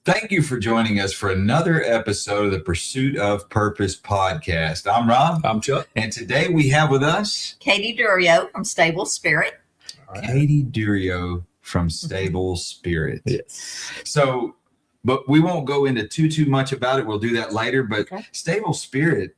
Thank you for joining us for another episode of the Pursuit of Purpose podcast. I'm Rob. I'm Chuck. And today we have with us Katie Durio from Stable Spirit. All right. Katie Durio from Stable Spirit. Yes. So, but we won't go into too much about it. We'll do that later. But Okay. Stable Spirit,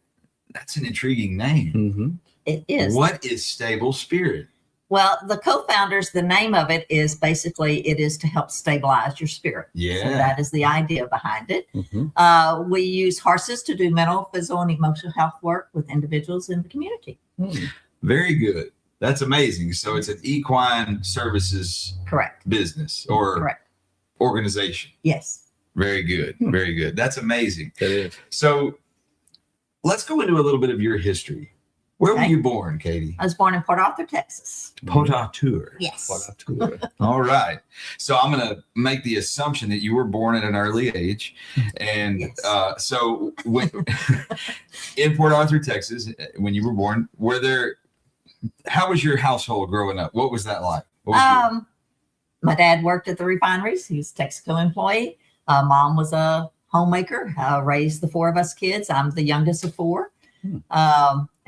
that's an intriguing name. Mm-hmm. It is. What is Stable Spirit? Well, the co-founders, the name of it is basically, it is to help stabilize your spirit. Yeah. So that is the idea behind it. Mm-hmm. We use horses to do mental, physical, and emotional health work with individuals in the community. Very good. That's amazing. So it's an equine services Correct. business or Correct. organization. Yes. Very good. Very good. That's amazing. That is. So let's go into a little bit of your history. Where were Okay. you born, Katie? I was born in Port Arthur, Texas. Port Arthur. Yes. All right. So I'm going to make the assumption that you were born at an early age. And Yes. so when, in Port Arthur, Texas, when you were born, how was your household growing up? What was that like? What was My dad worked at the refineries. He was a Texaco employee. Mom was a homemaker, raised the four of us kids. I'm the youngest of four.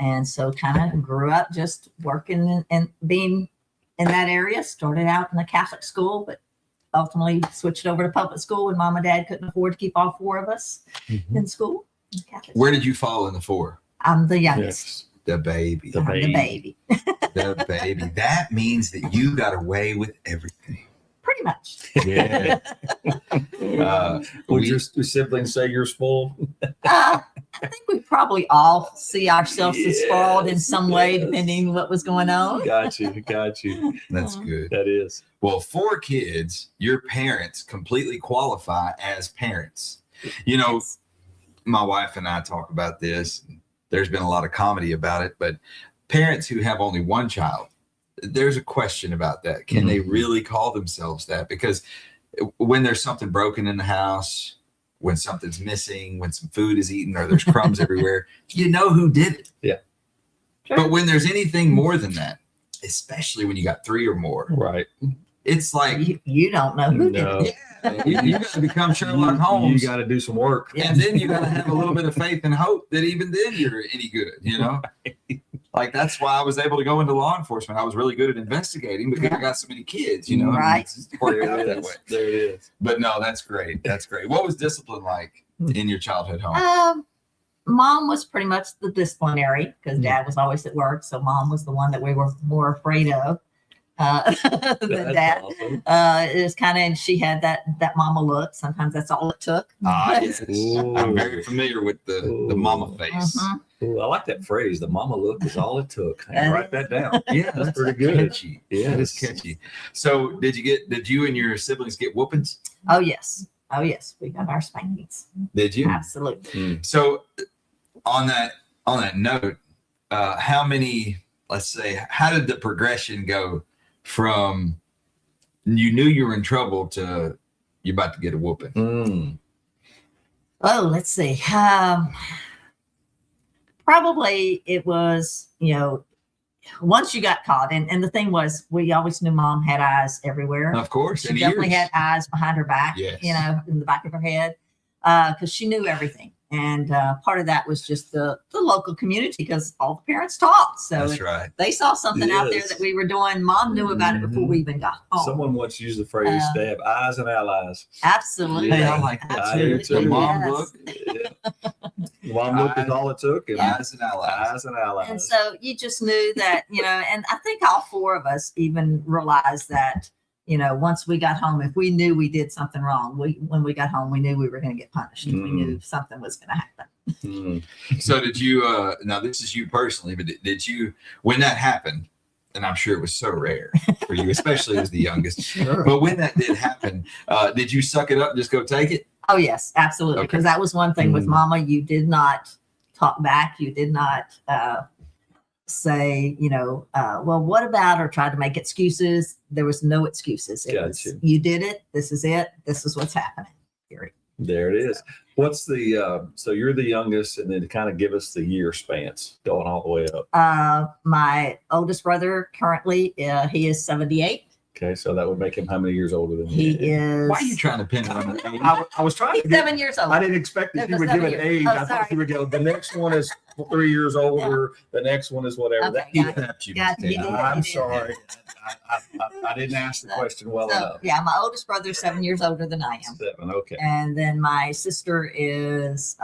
And so kind of grew up just working and being in that area. Started out in a Catholic school, but ultimately switched over to public school when mom and dad couldn't afford to keep all four of us in school. Catholic Where school. did you fall in the four? I'm the youngest. Yes. The baby. The I'm baby. the baby. The baby. That means that you got away with everything. Pretty much. Yeah. Would your siblings say you're spoiled? I think we probably all see ourselves as spoiled in some way, Yes. depending what was going on. Got you. That's good. That is. Well, 4 kids, your parents completely qualify as parents. You know, Yes. my wife and I talk about this. There's been a lot of comedy about it, but parents who have only one child, there's a question about that. Can they really call themselves that? Because when there's something broken in the house, when something's missing, when some food is eaten or there's crumbs everywhere, you know who did it. Yeah. Sure. But when there's anything more than that, especially when you got 3 or more, Right. it's like, You don't know who did No. it. you got to become Sherlock Holmes. You got to do some work. And then you got to have a little bit of faith and hope that even then you're any good, you know? Like, that's why I was able to go into law enforcement. I was really good at investigating because I got so many kids, you know? Right. It's just worked There out it that is. way. There it is. But no, that's great. That's great. What was discipline like in your childhood home? Mom was pretty much the disciplinary because dad was always at work. So mom was the one that we were more afraid of than That's dad. awesome. It was kind of, and she had that mama look. Sometimes that's all it took. Yes. Ooh. I'm very familiar with the mama face. Mhm. Ooh, I like that phrase. The mama look is all it took. I can write that down. Yeah, That's pretty good. Catchy. Yeah, That is catchy. So did you and your siblings get whoopings? Oh yes. Oh yes. We got our spankings. Did you? Absolutely. So on that note, how many, let's say, how did the progression go from you knew you were in trouble to you're about to get a whooping? Oh, let's see. Probably it was, once you got caught, and the thing was, we always knew mom had eyes everywhere. Of course. She and definitely ears. had eyes behind her back, Yes. in the back of her head, because she knew everything. And part of that was just the local community because all the parents talked. So That's if right. they saw something out there Yes. that we were doing, mom knew about it before we even got home. Someone once used the phrase, they have eyes and allies. Absolutely. Hey, I like that too. Absolutely. The mom Yes. look, Yeah. Mom look is all it took. And eyes and allies. eyes and allies. And so you just knew that, and I think all 4 of us even realized that, once we got home, if we knew we did something wrong, when we got home, we knew we were going to get punished. We knew something was going to happen. So did you, now this is you personally, but did you, when that happened, and I'm sure it was so rare for you, especially as the youngest, Sure. but when that did happen, did you suck it up and just go take it? Oh, yes, absolutely. Okay. Because that was one thing with mama. You did not talk back. You did not say, well, what about, or try to make excuses. There was no excuses. It was, Gotcha. you did it. This is it. This is what's happening. Period. There it is. What's the, so you're the youngest, and then kind of give us the year spans going all the way up. My oldest brother currently, he is 78. Okay, so that would make him how many years older than He you? is. Why are you trying to pin it on the age? I was trying He's to get, 7 years old. I didn't expect that It you was would give 7 an years. age. Oh, I thought sorry. you would go, the next one is 3 years older. The next one is whatever. Okay, That- He got it. tapped you, Got Miss it. He Tina. did. I'm did. sorry. I didn't ask the question well So, enough. yeah, my oldest brother is 7 years older than I am. 7, okay. And then my sister is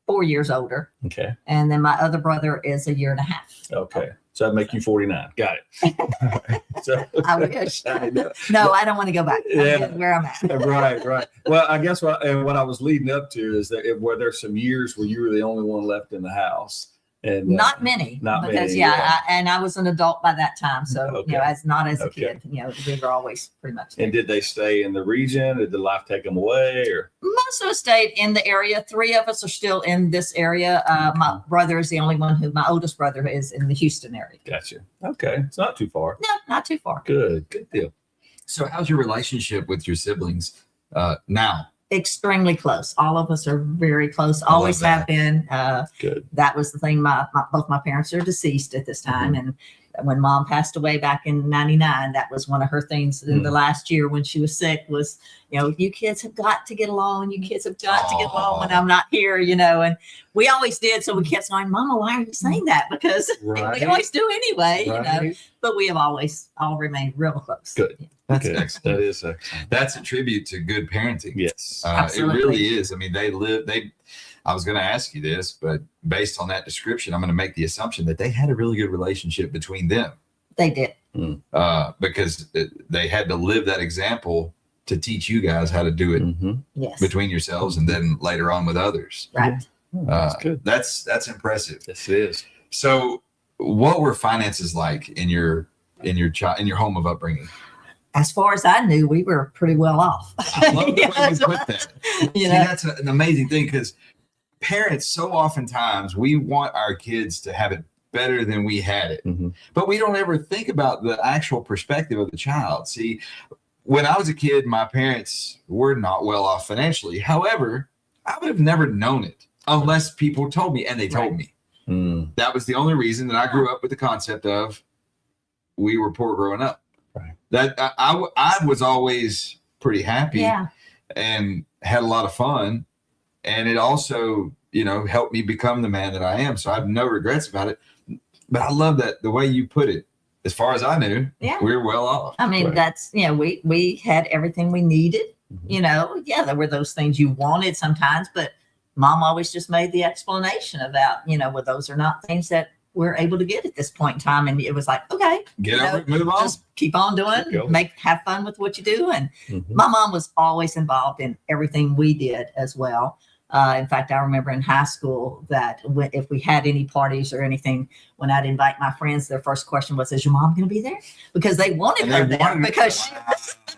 4 years older. Okay. And then my other brother is a year and a half. Okay. So that make you 49. Got it. So I wish. I know. No, I don't want to go back. I'm Yeah. good where I'm at. Right. Well, I guess what I was leading up to is that were there some years where you were the only one left in the house, and Not many, not because many, yeah, yeah. and I was an adult by that time, so Okay. as not as a Okay. kid, we were always pretty much there. And did they stay in the region? Did the life take them away, or Most of us stayed in the area. 3 of us are still in this area. My brother is the only one my oldest brother is in the Houston area. gotcha? Okay, it's not too far. No, not too far. Good deal. So, how's your relationship with your siblings now? Extremely close. All of us are very close. I love Always that. have been. Good. That was the thing. Both my parents are deceased at this time, and when Mom passed away back in '99, that was one of her things in the last year when she was sick. Was you kids have got to get along. You kids have got to get along when I'm not here. And we always did. So we kept saying, "Mama, why are you saying that?" Because Right. we always do anyway. Right. But we have always all remained real close. Good. That's Good. excellent. That is excellent. That's a tribute to good parenting. Yes. It Absolutely. really is. I mean, I was going to ask you this, but based on that description, I'm going to make the assumption that they had a really good relationship between them They did. because they had to live that example to teach you guys how to do it Mhm. Yes. between yourselves and then later on with others. Right. That's good. That's impressive. Yes, it is. So, what were finances like in your home of upbringing? As far as I knew, we were pretty well off. I love the way you put that. You See, know? that's an amazing thing because parents, so oftentimes, we want our kids to have it better than we had it, Mhm. but we don't ever think about the actual perspective of the child. See, when I was a kid, my parents were not well off financially. However, I would have never known it unless people told me, and they told Right. me. Mm. That was the only reason that I grew up with the concept of we were poor growing up. Right. That I was always pretty happy Yeah. and had a lot of fun, and it also helped me become the man that I am. So I have no regrets about it. But I love that the way you put it. As far as I knew, Yeah. we were well off. I mean, Right. that's, we had everything we needed. Mhm. Yeah, there were those things you wanted sometimes, but Mom always just made the explanation about, well, those are not things that we're able to get at this point in time. And it was like, okay, Get over it, move on. just keep on Keep doing, going. have fun with what you do. And Mhm. my mom was always involved in everything we did as well. In fact, I remember in high school that if we had any parties or anything, when I'd invite my friends, their first question was, "Is your mom going to be there?" Because they wanted And her they there wanted- because Wow,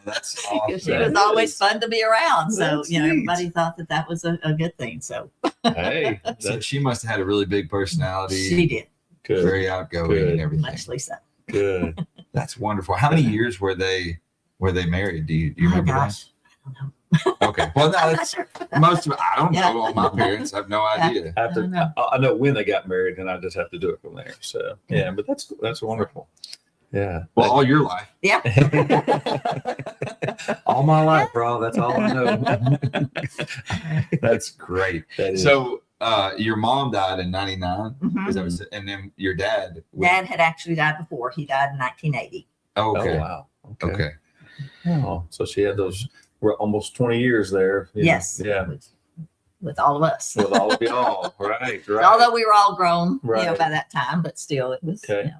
that's awesome. she was always fun to be around. So, That's neat. everybody thought that was a good thing. So Hey, So that's she must have had a really big personality, she did, good. very outgoing Good. and everything. muchly so. Good. That's wonderful. How many years were they married? Do you Oh, remember gosh. I don't know. that? Okay. Well, no, I'm not that's sure. most of it. I don't Yeah. know all my parents. I have no idea. I have to- I don't know. I know when they got married, and I just have to do it from there. So yeah, but that's wonderful. Yeah. Well, all your life. Yeah. All my life, bro. That's all I know. That's great. That is- So, your mom died in '99. Mhm. Is that what- and then your dad. Dad had actually died before. He died in 1980. Oh, okay. Oh, wow. Okay. Oh, so she had those almost 20 years there. you know. Yes. Yeah. With all of us. With all of y'all. Right. Although we were all grown, Right. by that time, but still it was. Okay.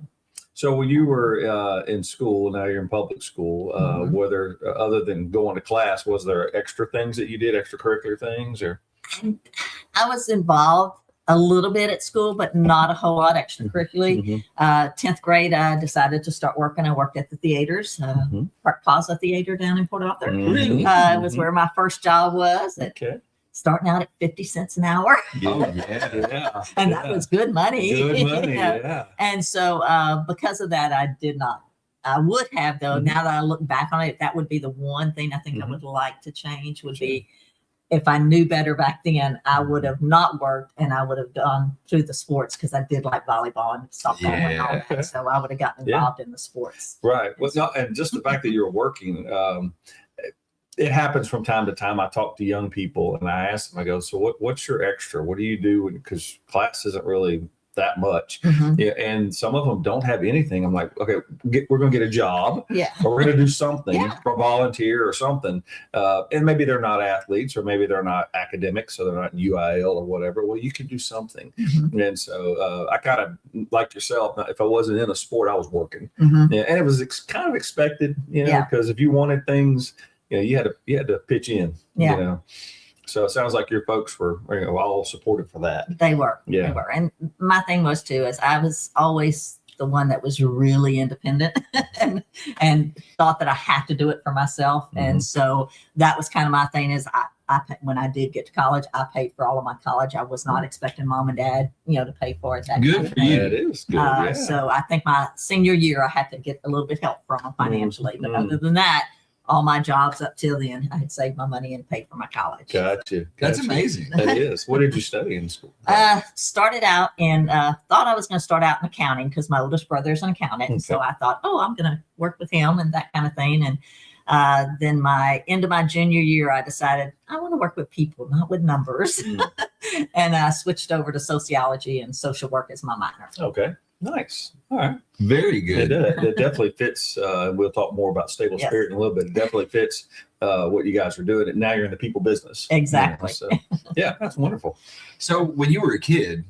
So when you were in school, now you're in public school, Mhm. whether other than going to class, was there extra things that you did, extracurricular things, or? I was involved a little bit at school, but not a whole lot extracurricularly. Mhm. 10th grade, I decided to start working. I worked at the theaters, Mhm. Park Plaza Theater down in Port Arthur. Mhm. It was where my first job was, Okay. starting out at 50 cents an hour. Oh, yeah. Yeah. And yeah. that was good money. Good money. you know. Yeah. And so because of that, I did not. I would have, though, Mhm. now that I look back on it, that would be the one thing I think I Mhm. would like to change would be if I knew better back then, I would have not worked and I would have gone through the sports because I did like volleyball and softball and all that. So I would have gotten involved in the sports. Right. Well, no, and just the fact that you're working, it happens from time to time. I talk to young people and I ask them, I go, so what's your extra? What do you do? Because class isn't really that much. Yeah, and some of them don't have anything. I'm like, okay, we're going to get a job. Yeah. Or we're going to do something, Yeah. or volunteer or something. And maybe they're not athletes, or maybe they're not academics, so they're not in UIL or whatever. Well, you can do something. And so I kind of, like yourself, if I wasn't in a sport, I was working. Yeah, and it was kind of expected, because if you wanted things, you had to pitch in. So it sounds like your folks were all supportive for that. They were. Yeah. They were. And my thing was too, is I was always the one that was really independent and thought that I had to do it for myself. And so that was kind of my thing is when I did get to college, I paid for all of my college. I was not expecting mom and dad, to pay for it. Good for you. Yeah, it is good. So I think my senior year, I had to get a little bit help from them financially. But other than that, all my jobs up till then, I had saved my money and paid for my college. Gotcha. That's amazing. That is. What did you study in school? Started out in, thought I was going to start out in accounting because my oldest brother's an accountant. Okay. So I thought, I'm going to work with him and that kind of thing. And then into my junior year, I decided I want to work with people, not with numbers. And I switched over to sociology and social work as my minor. Okay. Nice. All right. Very good. It definitely fits. We'll talk more about stable spirit in a little bit. It definitely fits what you guys are doing. And now you're in the people business. Exactly. So, yeah, that's wonderful. So when you were a kid,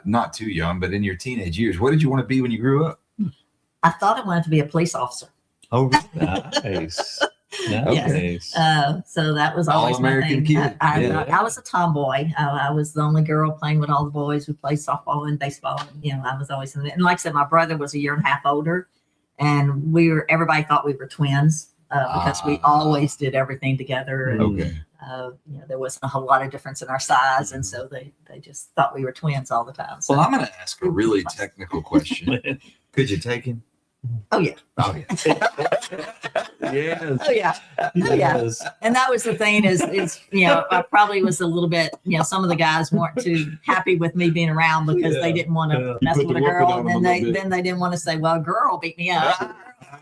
not too young, but in your teenage years, what did you want to be when you grew up? I thought I wanted to be a police officer. Oh, nice. Nice. So that was always All-American my thing. kid. I was a tomboy. I was the only girl playing with all the boys who played softball and baseball. And, I was always in it. And like I said, my brother was a year and a half older, and everybody thought we were twins because we always did everything together. And, Okay. there wasn't a whole lot of difference in our size, and so they just thought we were twins all the time. So, Well, I'm going to ask a really technical question. Could you take him? oh yeah, Oh, yeah. Yes. oh yeah. Oh, yeah. And that was the thing is, I probably was a little bit, some of the guys weren't too happy with me being around because they didn't want to mess Put with the a whooping girl. on And them a little bit. then they didn't want to say, well, a girl beat me up.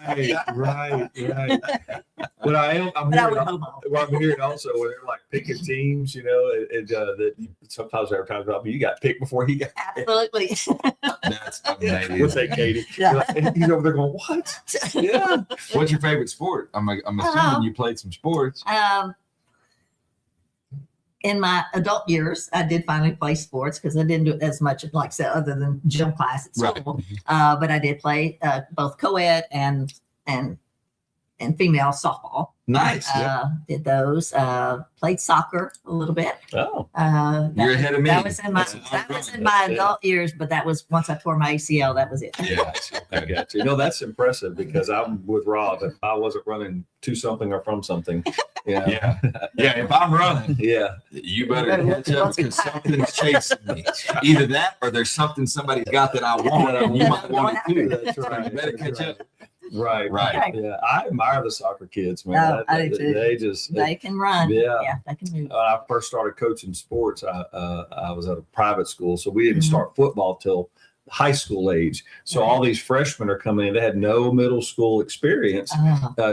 Right. But I'm But I hearing, would homo. I'm hearing also when they're like picking teams, that sometimes they're talking about you got picked before he got picked. Absolutely. That's We'll amazing. say Katie. Yeah. And he's over there going, what? Yeah. What's your favorite sport? I'm assuming you played some sports. In my adult years, I did finally play sports because I didn't do it as much, like I said, other than gym class at school. But I did play both co-ed and female softball. Nice. Did those. Played soccer a little bit. Oh. You're ahead of me. That was in my adult years, but that was once I tore my ACL. That was it. Yeah. I got you. That's impressive because I'm with Rob. If I wasn't running to something or from something, Yeah. If I'm running, yeah. you better catch up because something's chasing me. Either that or there's something somebody's got that I want and you might want it too. That's right. You better catch up. Right. Right. Yeah, I admire the soccer kids, man. I do too. They Can run. Yeah. They can move. When I first started coaching sports, I was at a private school, so we didn't start football till high school age. So all these freshmen are coming in. They had no middle school experience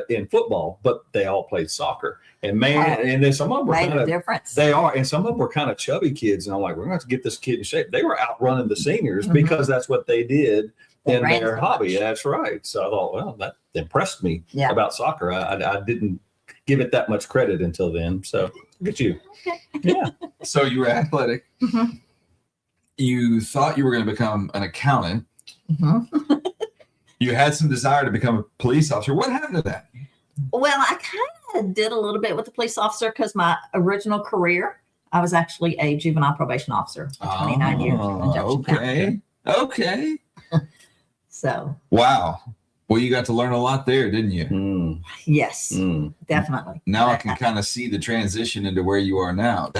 in football, but they all played soccer. And man, and then some of them were Made kind a of difference. they are, and some of them were kind of chubby kids. And I'm like, we're going to have to get this kid in shape. They were outrunning the seniors because that's what they did They in ran their so hobby. much. That's right. So I thought, well, that impressed me Yeah. about soccer. I didn't give it that much credit until then. So look at you. Yeah. So you were athletic. Mhm. You thought you were going to become an accountant. Mhm. You had some desire to become a police officer. What happened to that? Well, I kind of did a little bit with the police officer because my original career, I was actually a juvenile probation officer for 29 years in Jefferson County. Okay. So, Wow. Well, you got to learn a lot there, didn't you? yes, definitely. Now I can kind of see the transition into where you are now.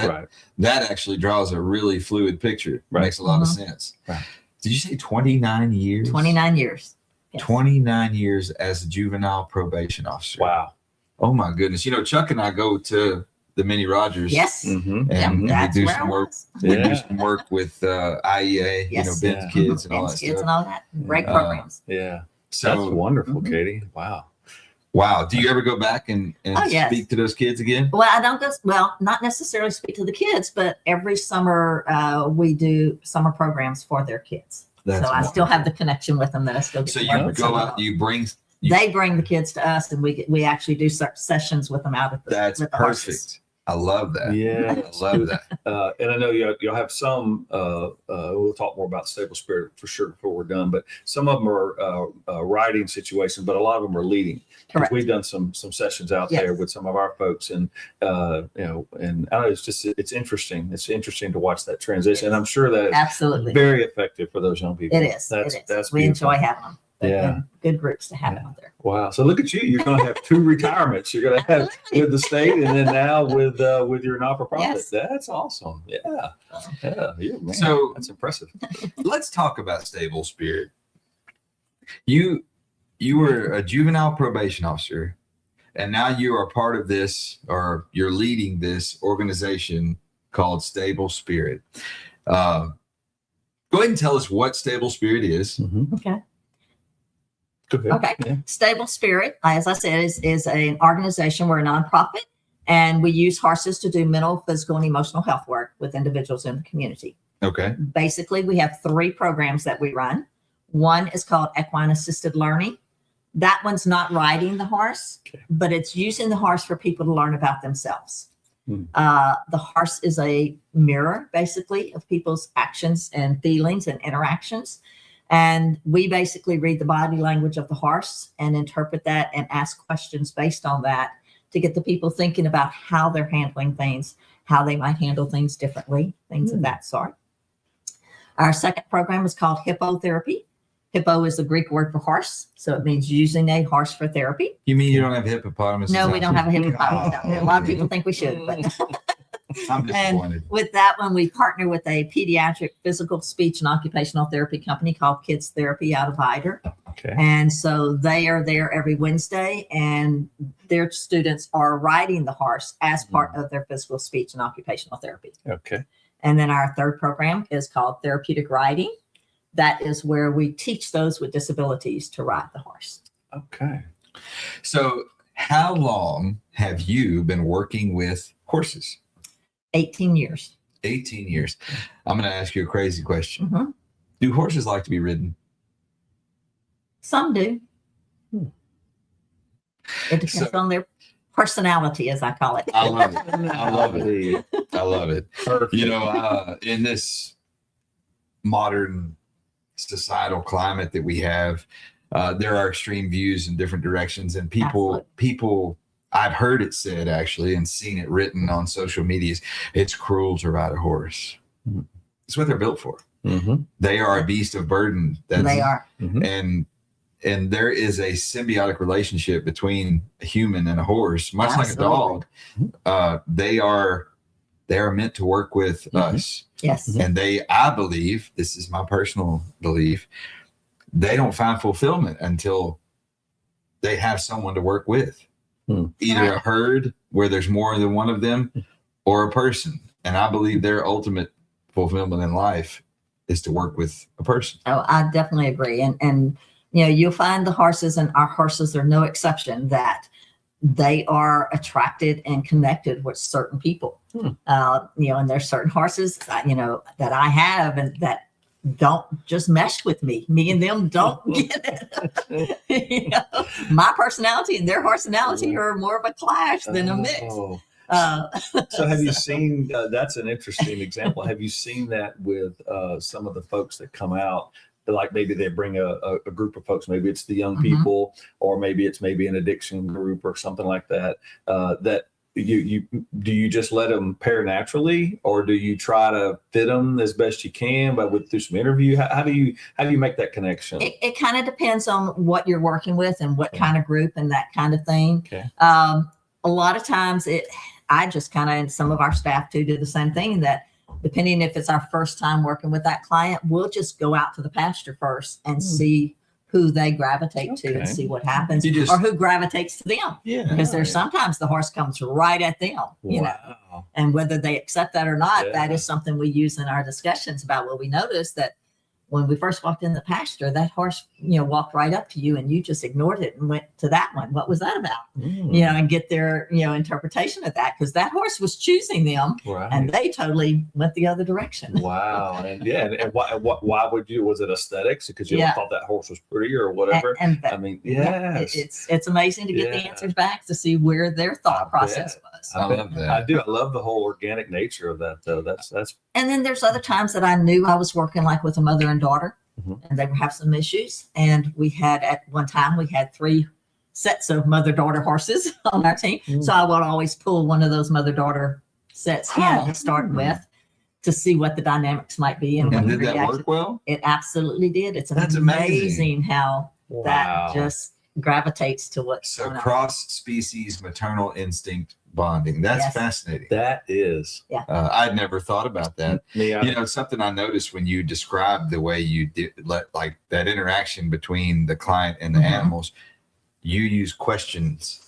That actually draws a really fluid picture. Makes a lot of sense. Right. Did you say 29 years? 29 years. Yes. 29 years as a juvenile probation officer. Wow. Oh my goodness. Chuck and I go to the Mini Rogers. Yes. Mhm. And we That's do where I some work. was. We do Yeah. some work with IEA, Yes. Ben's Yeah. kids and all Ben's that kids stuff. and all that. Great Uh, programs. Yeah. That's So, wonderful, Mhm. Katie. Wow. wow. Do you ever go back and Oh, yes. speak to those kids again? Well, I don't go, well, not necessarily speak to the kids, but every summer we do summer programs for their kids. That's so I still have wonderful. the connection with them that I still get So to you work with some go of out, them. you bring. They bring the kids to us, and we actually do sessions with them out at the. That's with the horses. perfect. I love that. Yeah. I love that. And I know you'll have some. We'll talk more about stable spirit for sure before we're done. But some of them are riding situations, but a lot of them are leading. 'Cause Correct. we've done some sessions out Yes. there with some of our folks, and and I don't know, it's interesting. It's interesting to watch that transition. And I'm sure that it's Absolutely. very effective for those young people. It is. That's it is. that's We beautiful. enjoy having them. They've Yeah. been good groups to have Yeah. out there. Wow. So look at you. You're going to have 2 retirements. You're going to have with the state and then now with your not-for-profit. Yes. That's awesome. Yeah. Yeah. Man, So- that's impressive. Let's talk about stable spirit. You were a juvenile probation officer, and now you are part of this, or you're leading this organization called Stable Spirit. Go ahead and tell us what Stable Spirit is. Okay. Go ahead. Okay. Yeah. Stable Spirit, as I said, is an organization. We're a nonprofit, and we use horses to do mental, physical, and emotional health work with individuals in the community. Okay. Basically, we have 3 programs that we run. One is called equine assisted learning. That one's not riding the horse, Okay. but it's using the horse for people to learn about themselves. Hmm. The horse is a mirror, basically, of people's actions and feelings and interactions. And we basically read the body language of the horse and interpret that and ask questions based on that to get the people thinking about how they're handling things, how they might handle things differently, things of that sort. Our second program is called hippotherapy. Hippo is the Greek word for horse, so it means using a horse for therapy. You mean you don't have hippopotamuses? No, we out don't there? have a hippopotamus out there. A lot of people think we should, but I'm disappointed. with that one, we partner with a pediatric physical, speech, and occupational therapy company called Kids Therapy out of Ider. Okay. And so they are there every Wednesday, and their students are riding the horse as part of their physical, speech, and occupational therapy. Okay. And then our third program is called therapeutic riding. That is where we teach those with disabilities to ride the horse. Okay. So, how long have you been working with horses? 18 years. 18 years. I'm going to ask you a crazy question. Mhm. Do horses like to be ridden? Some do. Hmm. It depends So- on their personality, as I call it. I love it. I love it. it. I love it. Perfect. You know, in this modern societal climate that we have, there are extreme views in different directions, and people, I've heard it said actually and seen it written on social medias, it's cruel to ride a horse. Mhm. It's what they're built for. Mm-hmm. They are a beast of burden. They are. And there is a symbiotic relationship between a human and a horse, much like a Absolutely. dog. They are meant to work with Mhm. us. Yes. And I believe, this is my personal belief, they don't find fulfillment until they have someone to work with. Hmm. Either a herd where there's more than one of them, or a person. And I believe their ultimate fulfillment in life is to work with a person. Oh, I definitely agree. And you'll find the horses, and our horses are no exception, that they are attracted and connected with certain people. Hmm. And there's certain horses, that I have and that don't just mesh with me. Me and them don't get it. My personality and their personality are more of a clash than a mix. Oh. So So have you seen, that's an interesting example. Have you seen that with some of the folks that come out, like maybe they bring a group of folks, maybe it's the young Mhm. people, or maybe it's maybe an addiction group or something like that, that do you just let them pair naturally, or do you try to fit them as best you can, but through some interview? How do you make that connection? it kind of depends on what you're working with and what Okay. kind of group and that kind of thing. Okay. A lot of times I just kind of, and some of our staff too do the same thing, that depending if it's our first time working with that client, we'll just go out to the pasture first and see who they gravitate to and Okay. see what happens, You just- or who gravitates to them. Yeah. Because there's sometimes the horse comes right at them, you know, Wow. and whether they accept that or not, that Yeah. is something we use in our discussions about what we noticed that when we first walked in the pasture, that horse, you know, walked right up to you and you just ignored it and went to that one. What was that about? Mm. You know, and get their, you know, interpretation of that, because that horse was choosing them Right. and they totally went the other direction. Wow. And yeah. And why would you? Was it aesthetics? Because you Yeah. thought that horse was pretty or whatever? And I mean, yeah, yes. it's amazing to get the Yeah. answers back to see where their thought I process bet. was. I love that. I do. I love the whole organic nature of that, though. That's And then there's other times that I knew I was working like with a mother and daughter, Mhm. and they would have some issues. And we had at one time we had 3 sets of mother daughter horses on our team. Mm. So I would always pull one of those mother daughter sets in to start with to see what the dynamics might be and what And the did that reaction. work well? It absolutely did. It's That's amazing how wow. that just gravitates to what's So going on. cross species maternal instinct bonding. That's Yes. fascinating. That is. I'd never thought about that. Me. You know, something I noticed when you described the way you did, like that interaction between the client and the Mhm. animals, you use questions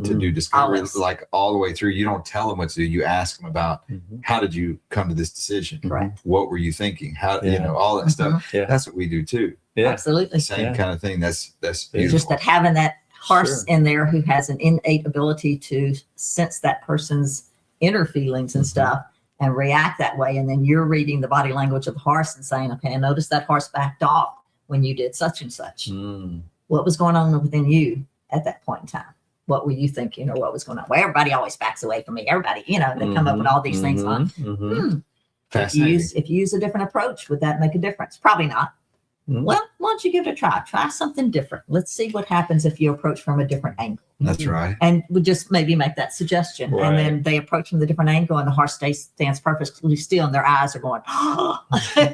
to do discovery, Always. like all the way through. You don't tell them what to do. You ask them about Mhm. how did you come to this decision? Correct. What were you thinking? How, you Yeah. know, all that stuff. Yeah. That's what we do too. Yeah. Absolutely. Same Yeah. kind of thing. That's It's beautiful. just that having that horse Sure. in there who has an innate ability to sense that person's inner feelings and Mhm. stuff and react that way. And then you're reading the body language of the horse and saying, okay, I noticed that horse backed off when you did such and such. Mm. What was going on within you at that point in time? What were you thinking or what was going on? Well, everybody always backs away from me. Everybody, you know, they come up with all these things on. Mhm. Hmm, Fascinating. if you use a different approach, would that make a difference? Probably not. Mhm. Well, why don't you give it a try? Try something different. Let's see what happens if you approach from a different angle. That's right. And we just maybe make that suggestion. Right. And then they approach from the different angle and the horse stands perfectly still and their eyes are going,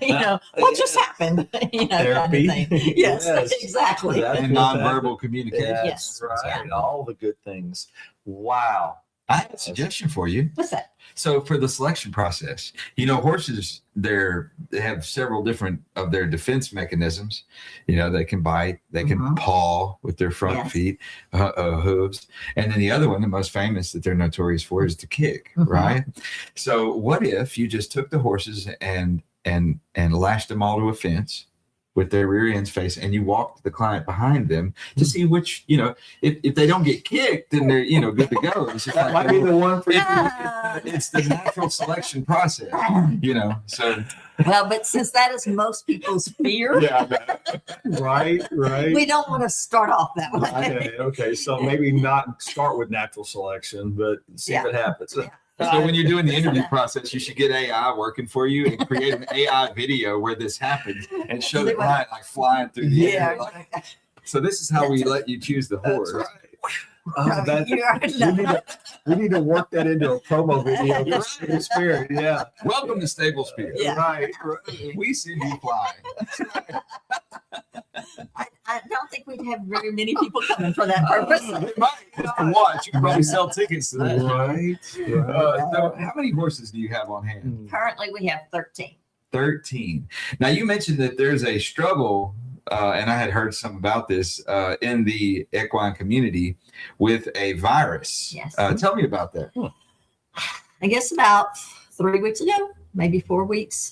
you know, what just happened? You know, Therapy. kind of thing. Yes, Yes. exactly. That's And what nonverbal communication. That's Yes. right. All the good things. Wow. I have a suggestion for you. What's that? So for the selection process, you know, horses, they have several different of their defense mechanisms. You know, they can bite, they can Mhm. paw with their front Yes. feet, hooves. And then the other one, the most famous that they're notorious for is to kick, Mhm. right? So what if you just took the horses and lashed them all to a fence with their rear ends facing, and you walked the client behind them to see which, you know, if they don't get kicked, then they're, you know, good to go. It's just That like, might be the one for you. it's the natural selection process, you know. So Well, but since that is most people's fear, Yeah. Right. Right. we don't want to start off that way. Okay. So maybe not start with natural selection, but see Yeah. what happens. Yeah. so when you're doing the interview process, you should get AI working for you and create an AI video where this happens and show the client like flying through the air. Yeah. Like, so this is how we let you choose the horse. Oh, that, You already know. we need to work that into a promo video for Stable Spirit. Yeah. Welcome to Stable Spirit. Yeah. Right. We see you flying. I don't think we'd have very many people coming for that purpose. It might, just to watch. You can probably sell tickets to that. Right. So how many horses do you have on hand? Currently, we have 13. 13. Now you mentioned that there's a struggle, and I had heard some about this in the equine community with a virus. Yes. Tell me about that. I guess about 3 weeks ago, maybe 4 weeks,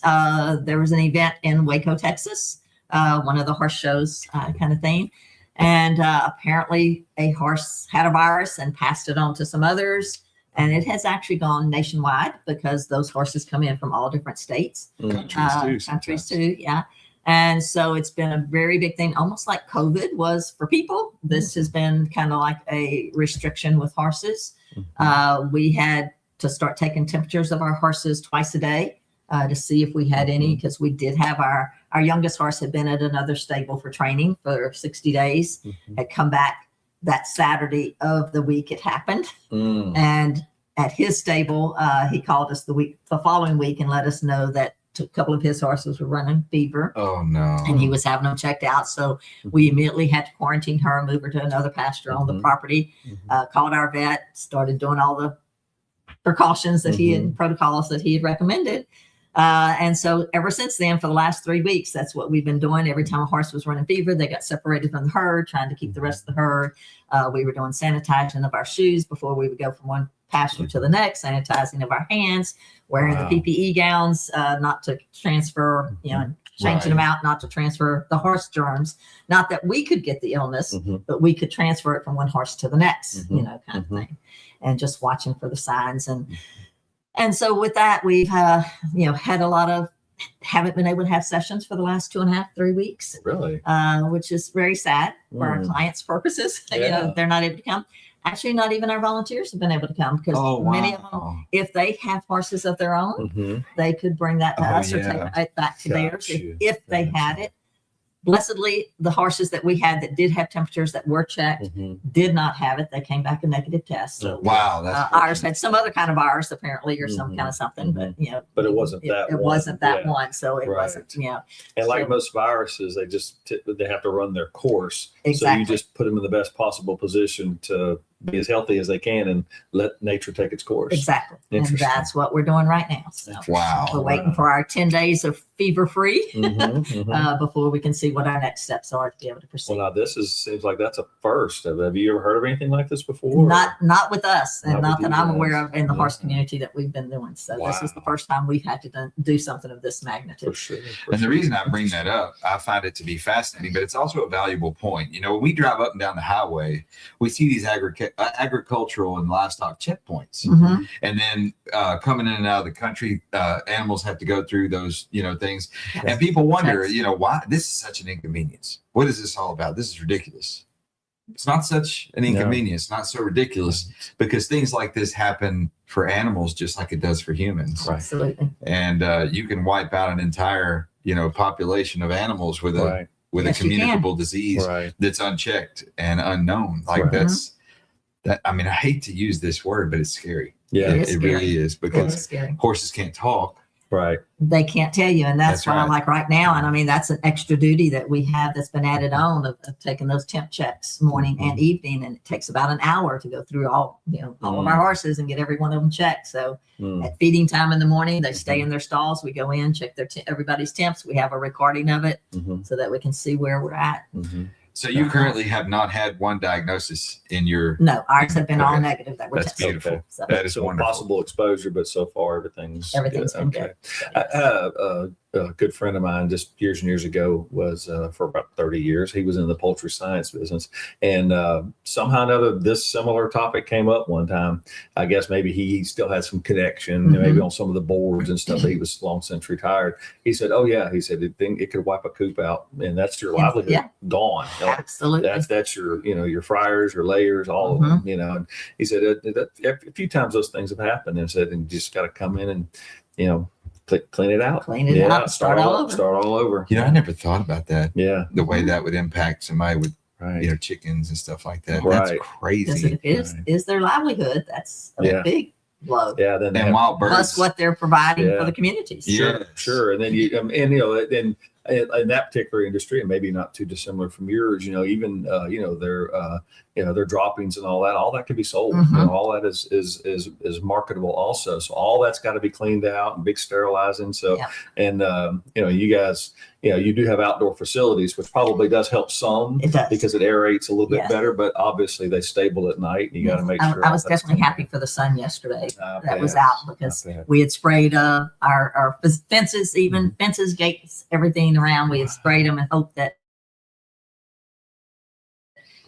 there was an event in Waco, Texas, one of the horse shows kind of thing. And apparently a horse had a virus and passed it on to some others. And it has actually gone nationwide because those horses come in from all different states. Countries too. Countries sometimes. too, yeah. And so it's been a very big thing, almost like COVID was for people. This has been kind of like a restriction with horses. We had to start taking temperatures of our horses twice a day to see if we had any, because we did have our youngest horse had been at another stable for training for 60 days, had come back that Saturday of the week it happened. Mm. And at his stable, he called us the following week and let us know that a couple of his horses were running fever Oh no. and he was having them checked out. So we immediately had to quarantine her and move her to another pasture on the Mhm. property, called our vet, started doing all the precautions that he had, protocols that he had recommended. And so ever since then, for the last 3 weeks, that's what we've been doing. Every time a horse was running fever, they got separated from the herd, trying to keep the rest of the herd. We were doing sanitizing of our shoes before we would go from one pasture to the next, sanitizing of our hands, wearing the PPE gowns, not to transfer, and changing them out, not to transfer the horse germs. Not that we could get the illness, but we could transfer it from one horse to the next, kind of thing. And just watching for the signs. And so with that, we've, had a lot of, haven't been able to have sessions for the last 2.5, 3 weeks. Really? Which is very sad for our clients' purposes. They're not able to come. Actually, not even our volunteers have been able to come because many of them, if they have horses of their own, they could bring that to us or take it back to theirs if they had it. Blessedly, the horses that we had that did have temperatures that were checked did not have it. They came back a negative test. So, wow, that's ours had some other kind of virus apparently, or some kind of something, but but it wasn't that. It wasn't that one, so it wasn't. And like most viruses, they have to run their course. Exactly. So you just put them in the best possible position to be as healthy as they can and let nature take its course. Exactly. And that's what we're doing right now. So we're waiting for our 10 days of fever free before we can see what our next steps are to be able to proceed. Well, now seems like that's a first. Have you ever heard of anything like this before? Not with us, and not that I'm guys. aware of in the horse community that we've been doing. So this is the first time we've had to do something of this magnitude. For sure. And the reason I bring that up, I find it to be fascinating, but it's also a valuable point. When we drive up and down the highway, we see these agricultural and livestock checkpoints. And then coming in and out of the country, animals have to go through those, things. And people wonder, why this is such an inconvenience. What is this all about? This is ridiculous. It's not such an inconvenience, not so ridiculous, because things like this happen for animals just like it does for humans. Right. Absolutely. And you can wipe out an entire, population of animals with a communicable disease that's unchecked and unknown. Like that. I mean, I hate to use this word, but it's scary. Yeah, it really is, because horses can't talk. Right. They can't tell you. And that's why, like right now, and I mean, that's an extra duty that we have that's been added on of taking those temp checks morning and evening. And it takes about an hour to go through all of our horses and get every one of them checked. So at feeding time in the morning, they stay in their stalls. We go in, check everybody's temps. We have a recording of it so that we can see where we're at. So you currently have not had one diagnosis in your... No, ours have been all negative that we're That's testing. beautiful. So That is wonderful. Possible exposure, but so far everything's been good. A good friend of mine just years and years ago was for about 30 years. He was in the poultry science business, and somehow or another, this similar topic came up one time. I guess maybe he still had some connection, maybe on some of the boards and stuff. He was long since retired. He said, "Oh yeah," he said, "it could wipe a coop out, and that's your livelihood gone. Absolutely, that's your your fryers, your layers, all of them. And he said a few times those things have happened, and said, and you just got to come in and clean it out. Clean it out. Start all over. Start all over. I never thought about that. Yeah. The way that would impact somebody with, chickens and stuff like that. Right. That's crazy. Because it is their livelihood. That's a big blow. Yeah. Then and wild birds. Plus what they're providing for the communities. Sure. And then then in that particular industry, and maybe not too dissimilar from yours, even their droppings and all that can be sold. All that is marketable also. So all that's got to be cleaned out and big sterilizing. So and you guys, you do have outdoor facilities, which probably does help some. It does, because it aerates a little bit better, but obviously they stable at night. You got to make sure. I was definitely happy for the sun yesterday that was out, because we had sprayed our fences, even fences, gates, everything around. We had sprayed them and hoped that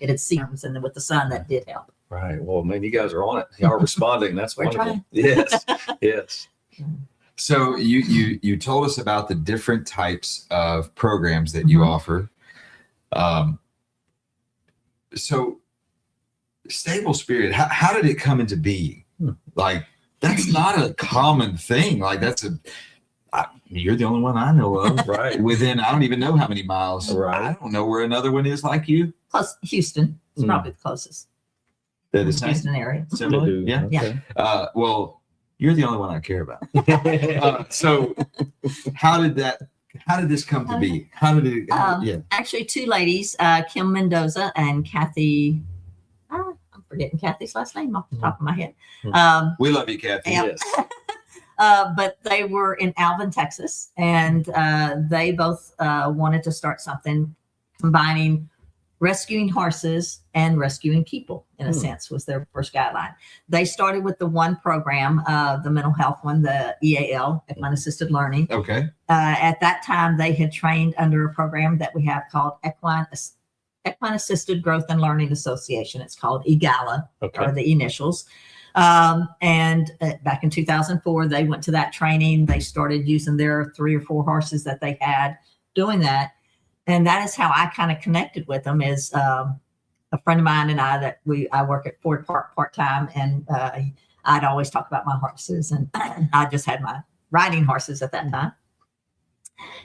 it had seams, and then with the sun that did help. Right. Well, man, you guys are on it. Y'all are responding. That's We're wonderful. trying. Yes. So you told us about the different types of programs that you offer. So Stable Spirit, how did it come into being? Like, that's not a common thing. Like, you're the only one I know of. Right. Within, I don't even know how many miles. Right. I don't know where another one is like you. Plus Houston is probably the closest. They're the same. Houston area. Similar? Yeah. Yeah. Well, you're the only one I care about. So how did this come to be? How did it? Actually, two ladies, Kim Mendoza and Kathy. I'm forgetting Kathy's last name off the top of my head. We love you, Kathy. Yeah. Yes. But they were in Alvin, Texas, and they both wanted to start something combining rescuing horses and rescuing people, in a sense, was their first guideline. They started with the one program, the mental health one, the EAL, Equine Assisted Learning. Okay. At that time, they had trained under a program that we have called Equine Assisted Growth and Learning Association. It's called EGALA, or the initials. And back in 2004, they went to that training. They started using their 3 or 4 horses that they had doing that. And that is how I kind of connected with them. Is a friend of mine and I work at Ford Park part-time, and I'd always talk about my horses, and I just had my riding horses at that time.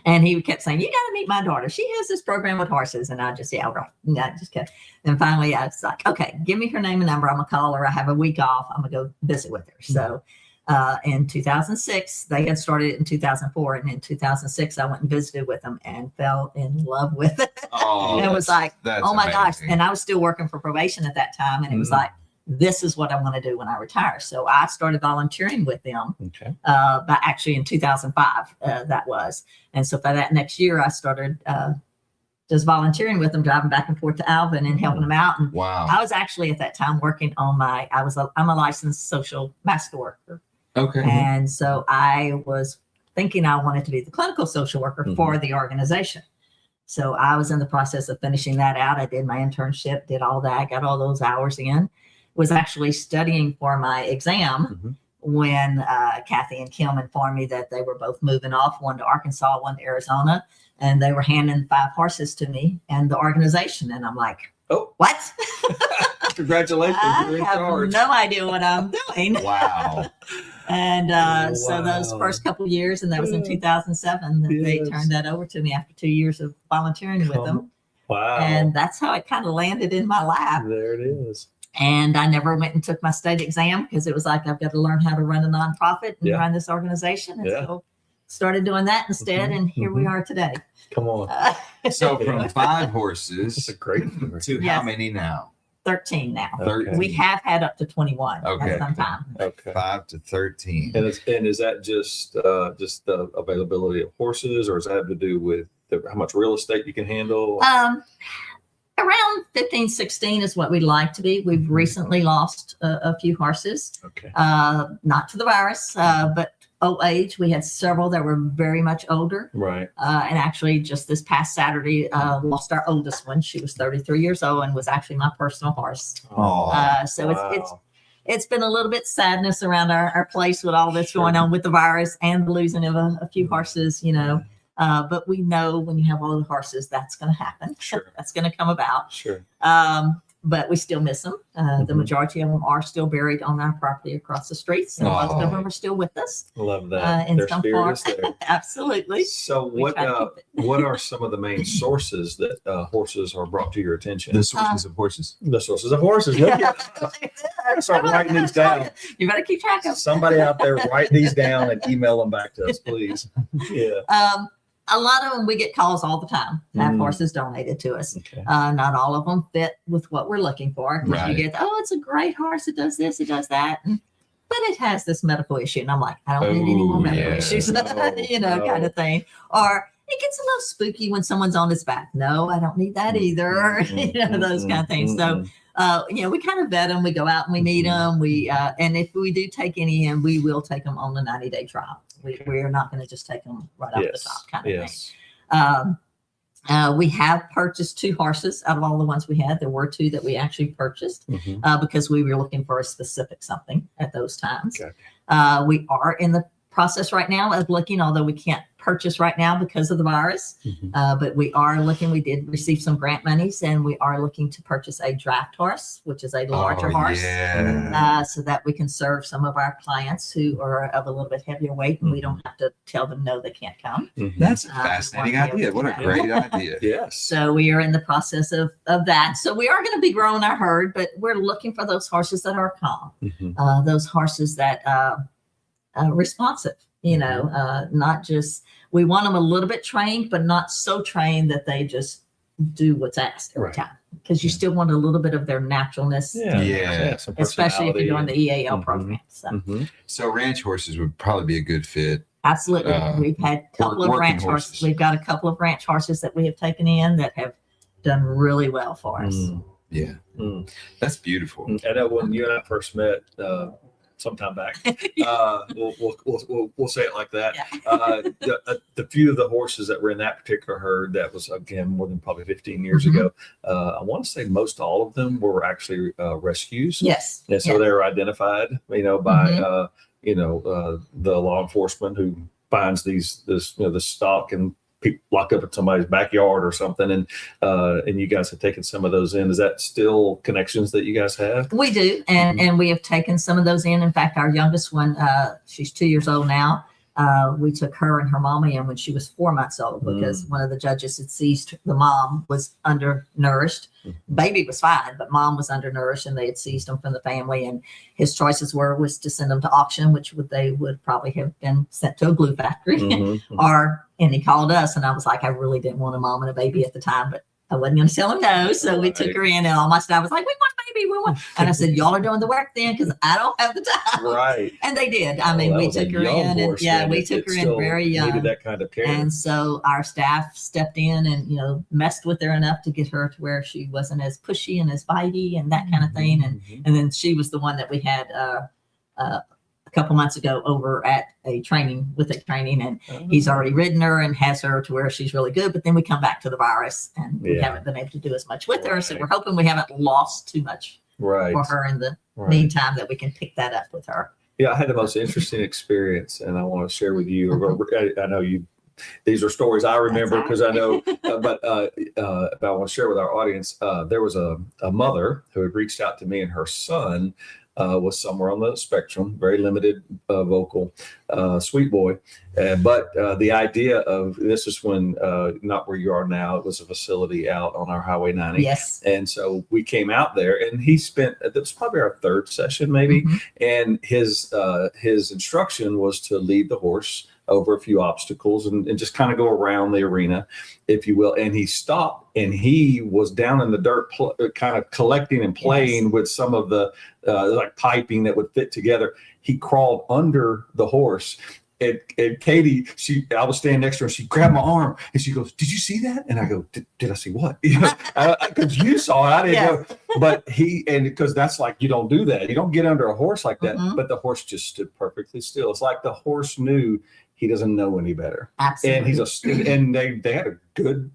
And he kept saying, "You got to meet my daughter. She has this program with horses." And I just, yeah, right. And I just kept. And finally, I was like, "Okay, give me her name and number. I'm gonna call her. I have a week off. I'm gonna go visit with her." So, in 2006, they had started it in 2004, and in 2006, I went and visited with them and fell in love with it. Oh, and it was like, oh my gosh! amazing. And I was still working for probation at that time, and it was like, this is what I want to do when I retire. So I started volunteering with them. But actually in 2005, that was. And so for that next year, I started just volunteering with them, driving back and forth to Alvin and helping them out. And Wow. I was actually at that time working on I'm a licensed social master worker. Okay. And so I was thinking I wanted to be the clinical social worker for the organization. So I was in the process of finishing that out. I did my internship, did all that, got all those hours in, was actually studying for my exam when Kathy and Kim informed me that they were both moving off, one to Arkansas, one to Arizona, and they were handing 5 horses to me and the organization. And I'm like, oh, what? Congratulations. I have no idea what I'm doing. Wow. And so those first couple of years, and that was in 2007, that they turned that over to me after 2 years of volunteering with them. Wow. And that's how it kind of landed in my lap. There it is. And I never went and took my state exam because it was like, I've got to learn how to run a nonprofit and run this organization. And so started doing that instead. And here we are today. Come on. So from 5 horses That's a great number. to how many now? 13 now. 13. We have had up to 21 Okay. at some time. Okay. 5 to 13. And is that just the availability of horses, or does that have to do with how much real estate you can handle? Around 15, 16 is what we'd like to be. We've recently lost a few horses, not to the virus, but old age. We had several that were very much older. Right. And actually just this past Saturday, lost our oldest one. She was 33 years old and was actually my personal horse. So it's been a little bit sadness around our place with all this going on with the virus and the losing of a few horses, you know. But we know when you have all the horses, that's going to happen. Sure. That's going to come about. Sure. But we still miss them. The majority of them are still buried on our property across the street. So most of them are still with us. Love that. In Their some spirit form. is there. Absolutely. So what are some of the main sources that horses are brought to your attention? The sources of horses. The sources of horses. Look at Start writing these down. You better keep track of them. Somebody out there, write these down and email them back to us, please. Yeah. A lot of them, we get calls all the time to have horses donated to us. Okay. Not all of them fit with what we're looking for. Because you get, it's a great horse. It does this, it does that. But it has this medical issue. And I'm like, I don't need any more medical issues, kind of thing. Or it gets a little spooky when someone's on its back. No, I don't need that either. Those kind of things. So, we kind of vet them. We go out and we meet them. And if we do take any in, we will take them on the 90-day trial. We're not going to just take them right off the top kind of thing. We have purchased 2 horses out of all the ones we had. There were 2 that we actually purchased because we were looking for a specific something at those times. Okay. We are in the process right now of looking, although we can't purchase right now because of the virus, but we are looking. We did receive some grant monies, and we are looking to purchase a draft horse, which is a larger horse, so that we can serve some of our clients who are of a little bit heavier weight, and we don't have to tell them no, they can't come. That's a fascinating idea. What a great idea. Yes. So we are in the process of that. So we are going to be growing our herd, but we're looking for those horses that are calm, those horses that responsive. Not just, we want them a little bit trained, but not so trained that they just do what's asked every time. because you still want a little bit of their naturalness, some especially if you're doing the EAL Mhm. program. So Mhm. So ranch horses would probably be a good fit. absolutely, we've had a couple of working ranch horses. horses. We've got a couple of ranch horses that we have taken in that have done really well for us. Yeah, that's beautiful. I know when you and I first met sometime back, we'll say it like that. The few of the horses that were in that particular herd, that was again more than probably 15 years ago. I want to say most all of them were actually rescues. Yes, and so they were identified, by the law enforcement who finds the stock and locked up in somebody's backyard or something, and you guys have taken some of those in. Is that still connections that you guys have? We do, and we have taken some of those in. In fact, our youngest one, she's 2 years old now. We took her and her mommy in when she was 4 months old because one of the judges had seized the mom was undernourished. Baby was fine, but mom was undernourished, and they had seized him from the family. And his choices was to send them to auction, which they would probably have been sent to a glue factory, and he called us, and I was like, I really didn't want a mom and a baby at the time, but I wasn't going to tell him no. So we took her in, and all my staff was like, we want a baby, we want. And I said, y'all are doing the work then, because I don't have the time. Right. And they did. I mean, we took her in, and we took her in very young. Needed that kind of care. And so our staff stepped in and, messed with her enough to get her to where she wasn't as pushy and as bitey and that kind of thing. And then she was the one that we had a couple months ago over at a training, and he's already ridden her and has her to where she's really good. But then we come back to the virus, and we haven't been able to do as much with her. So we're hoping we haven't lost too much for her in the meantime, that we can pick that up with her. Yeah, I had the most interesting experience, and I want to share with you. I know these are stories I remember because I know, but I want to share with our audience. There was a mother who had reached out to me, and her son was somewhere on the spectrum, very limited vocal, sweet boy. But the idea of this is when, not where you are now, it was a facility out on our Highway 90. Yes. And so we came out there, and he spent, it was probably our third session maybe. And his instruction was to lead the horse over a few obstacles and just kind of go around the arena, if you will. And he stopped, and he was down in the dirt, kind of collecting and playing with some of the like piping that would fit together. He crawled under the horse. And Katie, I was standing next to her, and she grabbed my arm, and she goes, "Did you see that?" And I go, "Did I see what?" Because you saw it, I didn't know. But because that's like, you don't do that. You don't get under a horse like that. But the horse just stood perfectly still. It's like the horse knew he doesn't know any better. Absolutely. And they had a good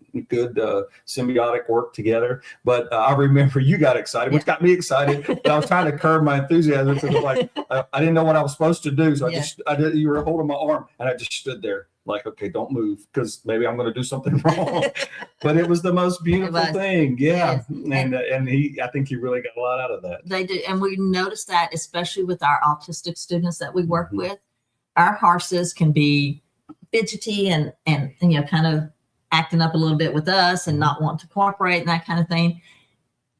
symbiotic work together. But I remember you got excited, which got me excited. But I was trying to curb my enthusiasm because I didn't know what I was supposed to do. So you were holding my arm, and I just stood there like, okay, don't move, because maybe I'm going to do something wrong. But it was the most beautiful thing. Yeah. Yes. And I think he really got a lot out of that. They do. And we noticed that, especially with our autistic students that we work with. Our horses can be fidgety and kind of acting up a little bit with us and not want to cooperate and that kind of thing.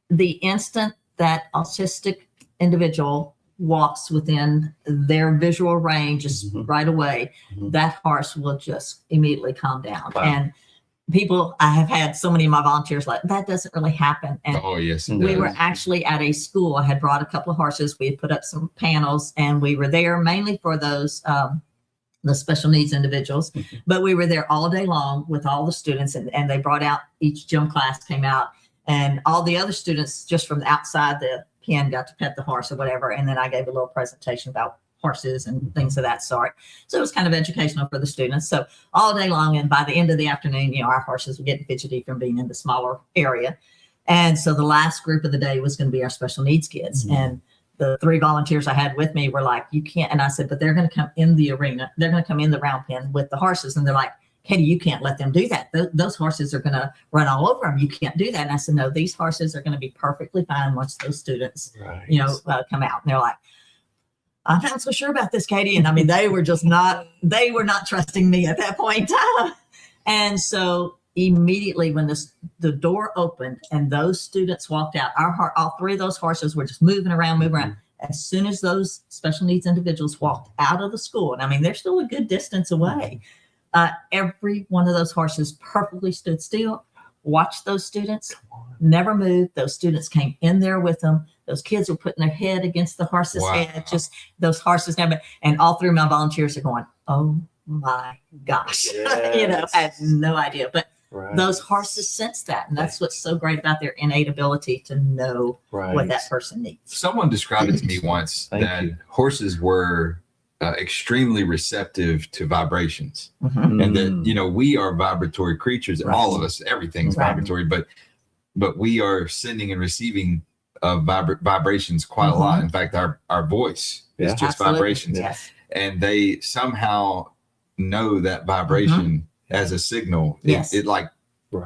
The instant that autistic individual walks within their visual range just right away, that horse will just immediately calm down. Wow. And I have had so many of my volunteers like, that doesn't really happen. And yes, we were actually at a school. I had brought a couple of horses. We had put up some panels, and we were there mainly for those, the special needs individuals, but we were there all day long with all the students, and they brought out, each gym class came out, and all the other students just from the outside the pen got to pet the horse or whatever. And then I gave a little presentation about horses and things of that sort. So it was kind of educational for the students. So all day long, and by the end of the afternoon, our horses were getting fidgety from being in the smaller area. And so the last group of the day was going to be our special needs kids. And the 3 volunteers I had with me were like, you can't. And I said, but they're going to come in the arena. They're going to come in the round pen with the horses. And they're like, Katie, you can't let them do that. Those horses are going to run all over them. You can't do that. And I said, no, these horses are going to be perfectly fine once those students, come out. And they're like, I'm not so sure about this, Katie. And I mean, they were not trusting me at that point in time. And so immediately when the door opened and those students walked out, all 3 of those horses were just moving around. As soon as those special needs individuals walked out of the school, and I mean, they're still a good distance away, every one of those horses perfectly stood still, watched those students, never moved. Those students came in there with them. Those kids were putting their head against the horse's head, just those horses never. And all three of my volunteers are going, "Oh my gosh," Yes. I had no idea. But those horses sense that, and that's what's so great about their innate ability to know what that person needs. Someone described it to me once that horses were extremely receptive to vibrations, and that we are vibratory creatures. All of us, everything's vibratory, but we are sending and receiving vibrations quite a lot. In fact, our voice is just vibrations, and they somehow know that vibration as a signal. It like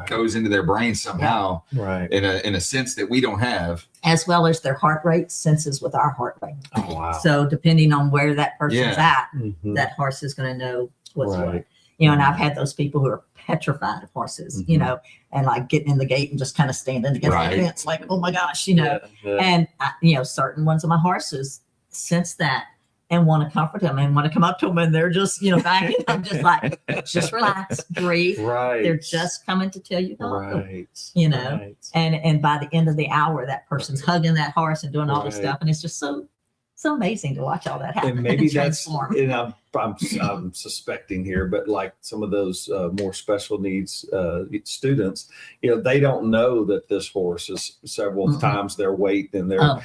goes into their brain somehow, in a sense that we don't have. As well as their heart rate senses with our heart rate. Oh, wow. So depending on where that person's at, that horse is going to know what's what. And I've had those people who are petrified of horses, and like getting in the gate and just kind of standing against the fence, like, oh my gosh, And certain ones of my horses sense that and want to comfort them and want to come up to them, and they're just, backing. I'm just like, just relax, breathe. They're just coming to tell you, And by the end of the hour, that person's hugging that horse and doing all this stuff, and it's just so amazing to watch all that happen. And maybe that's, transform. and I'm suspecting here, but like some of those more special needs students, they don't know that this horse is several times their weight and their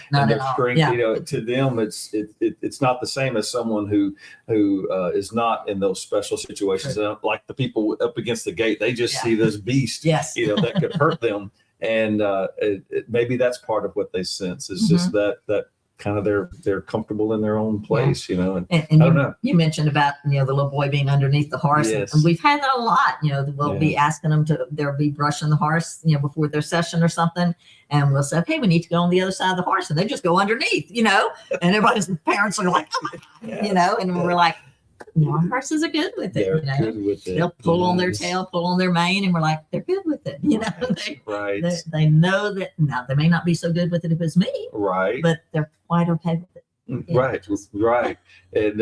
strength. To them, it's not the same as someone who is not in those special situations. Like the people up against the gate, they just see this beast, that could hurt them, and maybe that's part of what they sense is just that. Kind of they're comfortable in their own place, and I don't know. You mentioned about the little boy being underneath the horse, and we've had that a lot. We'll be asking them they'll be brushing the horse, before their session or something, and we'll say, "Hey, we need to go on the other side of the horse," and they just go underneath, and everybody's parents are like, "Oh my God," and we're like, our horses are good with it. They're good with it. They'll pull on their tail, pull on their mane, and we're like, they're good with it. They know that. Now they may not be so good with it if it's me, but they're quite okay with it. Right. And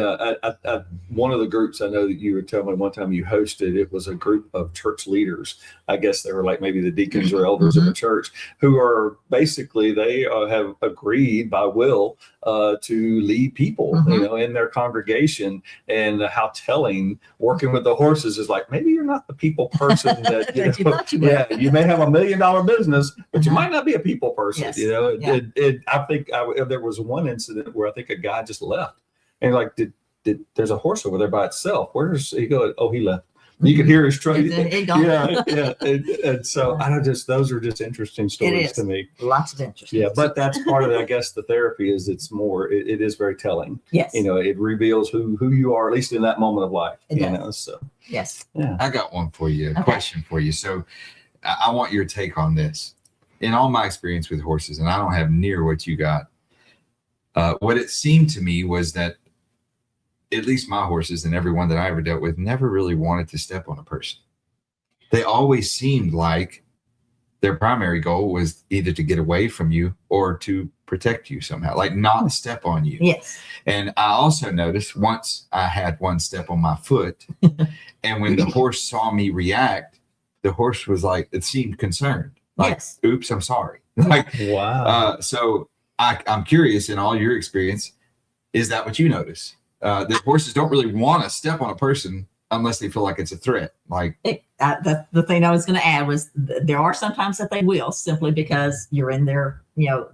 one of the groups I know that you were telling me one time you hosted, it was a group of church leaders. I guess they were like maybe the deacons or elders of the church, who are basically, they have agreed by will to lead people, in their congregation. And how telling working with the horses is like, maybe you're not the people person that, you may have $1 million business, but you might not be a people person, I think there was one incident where I think a guy just left, and like, did there's a horse over there by itself? Where's he go? Oh, he left. You could hear his truck. And so I don't those are just interesting stories to me. Lots of interest. Yeah, but that's part of it. I guess the therapy is it is very telling. Yes. It reveals who you are, at least in that moment of life. So yes. Yeah. I got one for you, a question for you. So I want your take on this. In all my experience with horses, and I don't have near what you got, what it seemed to me was that at least my horses and everyone that I ever dealt with never really wanted to step on a person. They always seemed like their primary goal was either to get away from you or to protect you somehow, like not step on you. Yes. And I also noticed once I had one step on my foot, and when the horse saw me react, the horse was like, it seemed concerned. Like, oops, I'm sorry. Like, wow. So I'm curious, in all your experience, is that what you notice? That horses don't really want to step on a person unless they feel like it's a threat. Like the thing I was going to add was there are sometimes that they will, simply because you're in their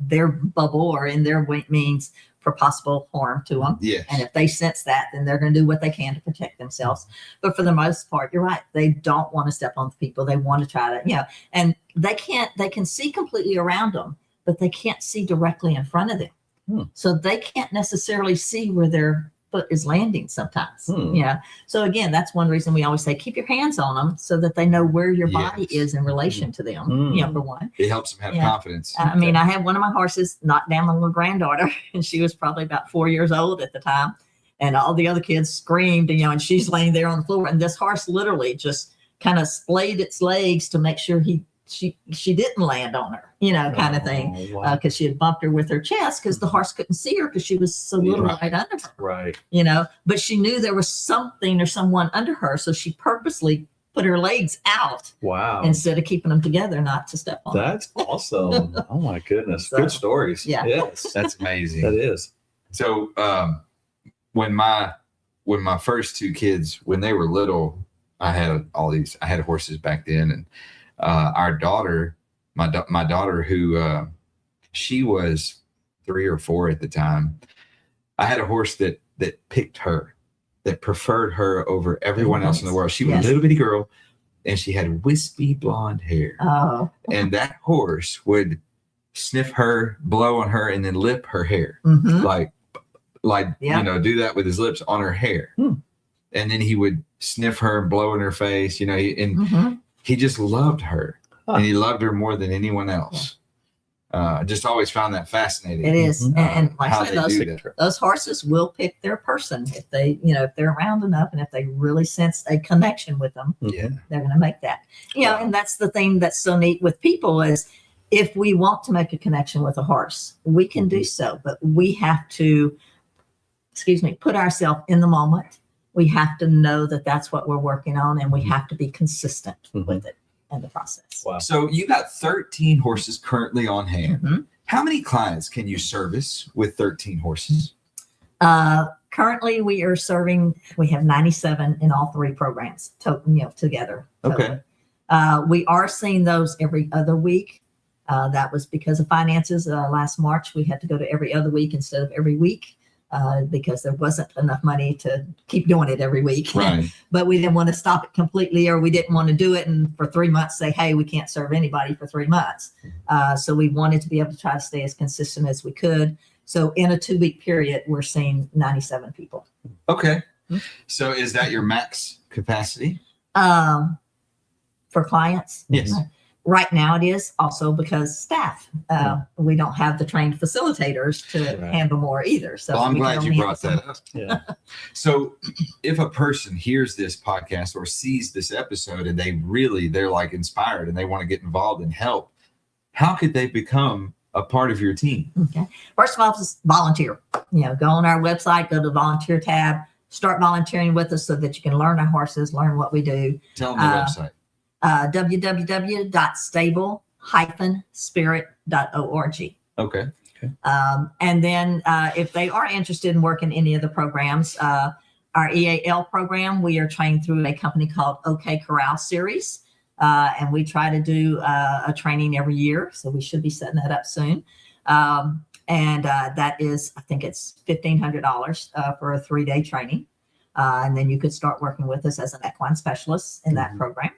their bubble or in their means for possible harm to them. Yes. And if they sense that, then they're going to do what they can to protect themselves. But for the most part, you're right. They don't want to step on people. They want to try to, and they can see completely around them, but they can't see directly in front of them. So they can't necessarily see where their foot is landing sometimes. So again, that's one reason we always say keep your hands on them so that they know where your body is in relation to them. For one, it helps them have confidence. I mean, I had one of my horses knock down my little granddaughter, and she was probably about 4 years old at the time, and all the other kids screamed, and she's laying there on the floor, and this horse literally just kind of splayed its legs to make sure she didn't land on her, kind of thing, because she had bumped her with her chest because the horse couldn't see her because she was so little right under her. Right. But she knew there was something or someone under her, so she purposely put her legs out Wow. instead of keeping them together, not to step on. That's awesome. Oh my goodness. So, Good stories. yeah. Yes. That's amazing. That is. So when my first two kids, when they were little, I had horses back then, and our daughter, my daughter, who she was 3 or 4 at the time, I had a horse that picked her, that preferred her over everyone else in the world. She was Yes. a little bitty girl, and she had wispy blonde hair. Oh. And that horse would sniff her, blow on her, and then lip her hair, Mhm. like Yeah. you know, do that with his lips on her hair. Hmm. And then he would sniff her and blow in her face, you know, and Mhm. he just loved her, Huh. and he loved her more than anyone else. I just always found that fascinating. It is. Mhm. And like How I said, they those, do that. those horses will pick their person if they, if they're around enough and if they really sense a connection with them, Yeah. they're going to make that. Wow. And that's the thing that's so neat with people is if we want to make a connection with a horse, we can do so, but we have to, put ourselves in the moment. We have to know that that's what we're working on, and we have to be consistent with it in the process. Wow. So you got 13 horses currently on hand. Mhm. How many clients can you service with 13 horses? Currently, we have 97 in all 3 programs together. Okay. We are seeing those every other week. That was because of finances. Last March, we had to go to every other week instead of every week because there wasn't enough money to keep doing it every week. Right. But we didn't want to stop it completely, or we didn't want to do it and for 3 months say, hey, we can't serve anybody for 3 months. So we wanted to be able to try to stay as consistent as we could. So in a 2-week period, we're seeing 97 people. Okay. So is that your max capacity? For clients. Yes. Right now it is, also because staff. We don't have the trained facilitators to Right. handle more either. So Well, I'm we can glad only you handle brought some. that up. Yeah. So if a person hears this podcast or sees this episode and they're like inspired and they want to get involved and help, how could they become a part of your team? Okay. First of all, just volunteer. Go on our website, go to the volunteer tab, start volunteering with us so that you can learn our horses, learn what we do. Tell them the website. www.stable-spirit.org. Okay. And then if they are interested in working any of the programs, our EAL program, we are trained through a company called OK Corral Series. And we try to do a training every year. So we should be setting that up soon. And that is, I think it's $1,500 for a 3-day training. And then you could start working with us as an equine specialist in that program.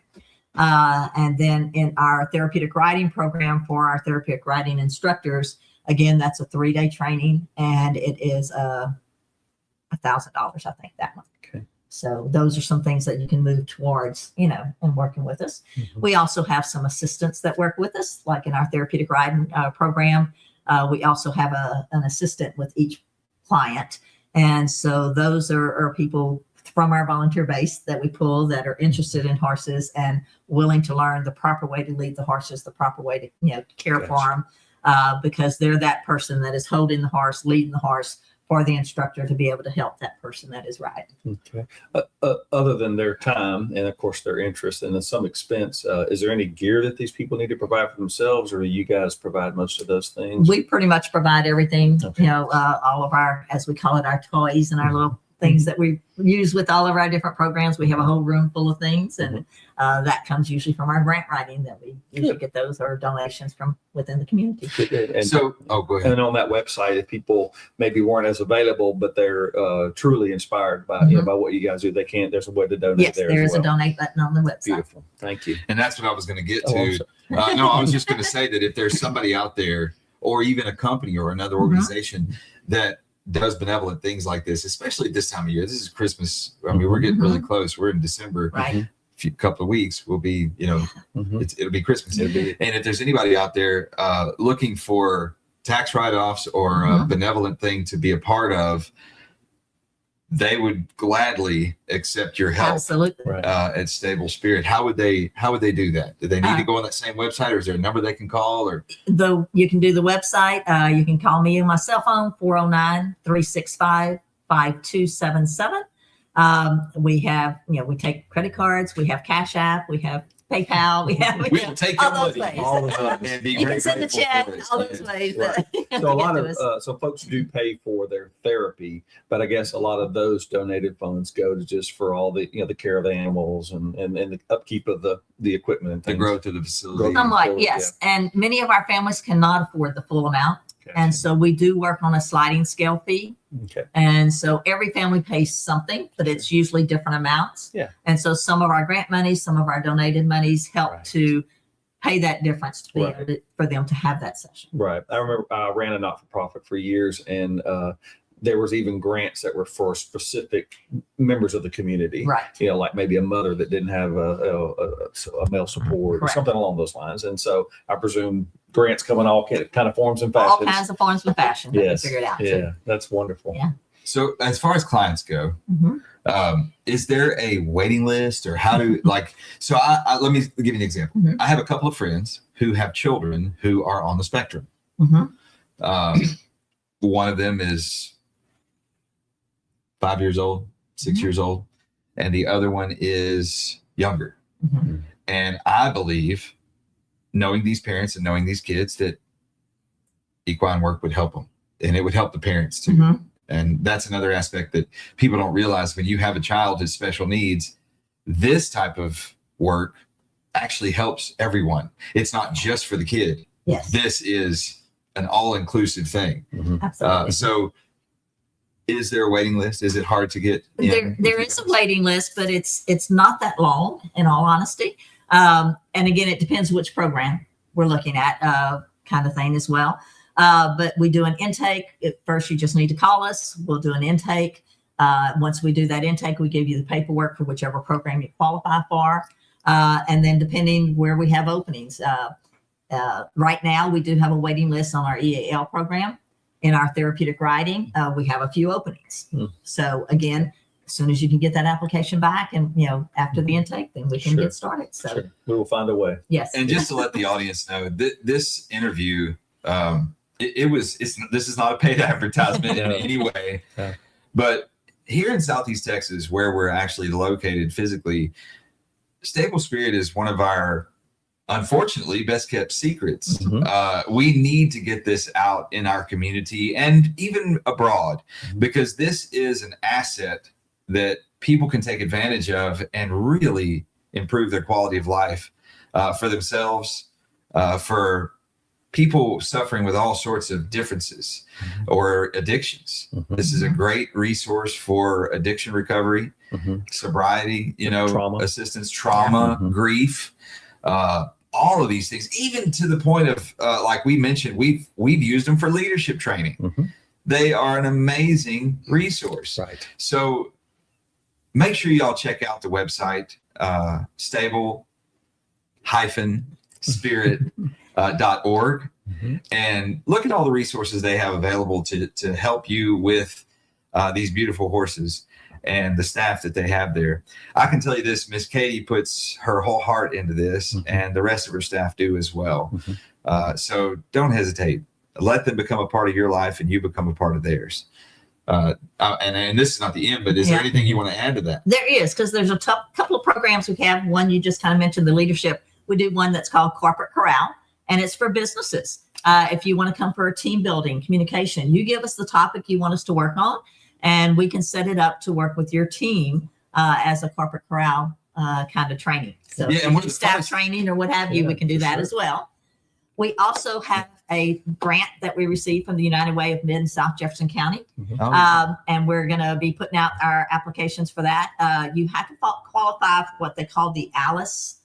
And then in our therapeutic riding program for our therapeutic riding instructors, again, that's a 3-day training, and it is $1,000, I think, that one. Okay. So those are some things that you can move towards, in working with us. Mhm. We also have some assistants that work with us, like in our therapeutic riding program. We also have an assistant with each client. And so those are people from our volunteer base that we pull that are interested in horses and willing to learn the proper way to lead the horses, the proper way to care for Gotcha. them, because they're that person that is holding the horse, leading the horse for the instructor to be able to help that person that is riding. Okay. Other than their time and of course their interest and then some expense, is there any gear that these people need to provide for themselves, or do you guys provide most of those things? We pretty much provide everything, Okay. all of our, as we call it, our toys and our little things that we use with all of our different programs. We have a whole room full of things, and that comes usually from our grant writing that we usually get those, or donations from within the community. And So, go ahead. and on that website, if people maybe weren't as available, but they're truly inspired by by what you guys do, there's a way to donate Yes, there. there as is well. a donate button on the website. Beautiful. Thank you. And that's what I was going to get Oh, I'm to. sorry. No, I was just going to say that if there's somebody out there, or even a company or another organization that does benevolent things like this, especially this time of year. This is Christmas. I mean, we're getting really close. We're in December. Right. Couple of weeks will be, Mhm. it'll be Christmas. It'll be- And if there's anybody out there looking for tax write-offs or a benevolent thing to be a part of, they would gladly accept your help. Absolutely. Right. At Stable Spirit. How would they do that? Do they need to go on that same website, or is there a number they can call? Or Though you can do the website, you can call me on my cell phone, 409-365-5277. We have, we take credit cards, we have Cash App, we have PayPal, we have We'll take all your those money. ways. All the time. And be You can very send a grateful check, for it. all those ways. Right. that- So a to lot get to us. of so folks do pay for their therapy, but I guess a lot of those donated funds go to just for all the the care of the animals and the upkeep of the equipment and The things. growth of the facility. Growth. Somewhat, forward, yes. And many of our families cannot afford the full amount. Okay. And so we do work on a sliding scale fee. Okay. And so every family pays something, but it's usually different amounts. Yeah. And so some of our grant monies, some of our donated monies help Right. to pay that difference to be Right. able to, for them to have that session. Right. I remember I ran a not-for-profit for years, and there was even grants that were for specific members of the community. Right. Like maybe a mother that didn't have a male support or Correct. something along those lines. And so I presume grants come in all kind of forms and All fashions. kinds of forms of fashion that Yes. we figured out. Yeah, that's wonderful. Yeah. So as far as clients go, Mhm. is there a waiting list or how do so I let me give you an example. Mhm. I have a couple of friends who have children who are on the spectrum. Mhm. One of them is 5 years old, 6 years old, and the other one is younger. Mhm. And I believe, knowing these parents and knowing these kids, that equine work would help them, and it would help the parents too. Mhm. And that's another aspect that people don't realize. When you have a child with special needs, this type of work actually helps everyone. It's not just for the kid. Yes. This is an all-inclusive thing. Absolutely. So is there a waiting list? Is it hard to get in? There is a waiting list, but it's not that long, in all honesty. And again, it depends which program we're looking at, kind of thing as well. But we do an intake. At first, you just need to call us. We'll do an intake. Once we do that intake, we give you the paperwork for whichever program you qualify for. And then depending where we have openings, right now we do have a waiting list on our EAL program. In our therapeutic riding, we have a few openings. So again, as soon as you can get that application back and, after the intake, then we can Sure. get started. So Sure. We will find a way. yes. And just to let the audience know, this interview, this is not a paid advertisement in No. any way, No. but here in Southeast Texas, where we're actually located physically, Stable Spirit is one of our, unfortunately, best kept secrets. Mhm. We need to get this out in our community and even abroad, because this is an asset that people can take advantage of and really improve their quality of life for themselves, for people suffering with all sorts of differences or addictions. This is a great resource for addiction recovery, sobriety, Trauma. assistance, trauma, grief, all of these things, even to the point of, like we mentioned, we've used them for leadership training. They are an amazing resource. Right. So make sure y'all check out the website, stable-spirit.org, and look at all the resources they have available to help you with these beautiful horses and the staff that they have there. I can tell you this, Miss Katie puts her whole heart into this, and the rest of her staff do as well. So don't hesitate. Let them become a part of your life, and you become a part of theirs. And this is not the end, but is there anything you want to add to that? There is, because there's a couple of programs we have. One you just kind of mentioned, the leadership. We do one that's called Corporate Corral, and it's for businesses. If you want to come for a team building, communication, you give us the topic you want us to work on, and we can set it up to work with your team as a Corporate Corral kind of training. So Yeah, if and you one do of the staff funnest- training or what have you, Yeah, we can do for that sure. as well. We also have a grant that we received from the United Way of Mid and South Jefferson County. And we're going to be putting out our applications for that. You have to qualify for what they call the ALICE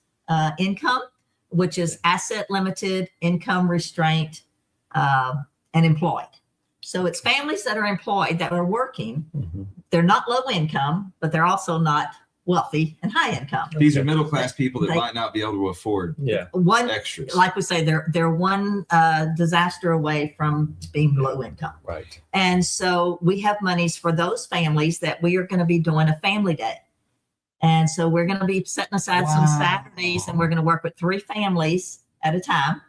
income, which is asset limited, income restraint, and employed. So it's families that are employed that are working. They're not low income, but they're also not wealthy and high income. These are middle-class people that They- might not be able to afford Yeah. One, extras. like we say, they're one disaster away from being low income. Right. And so we have monies for those families that we are going to be doing a family day. And so we're going to be setting aside some Wow. Saturdays, and we're going to work with 3 families at a time.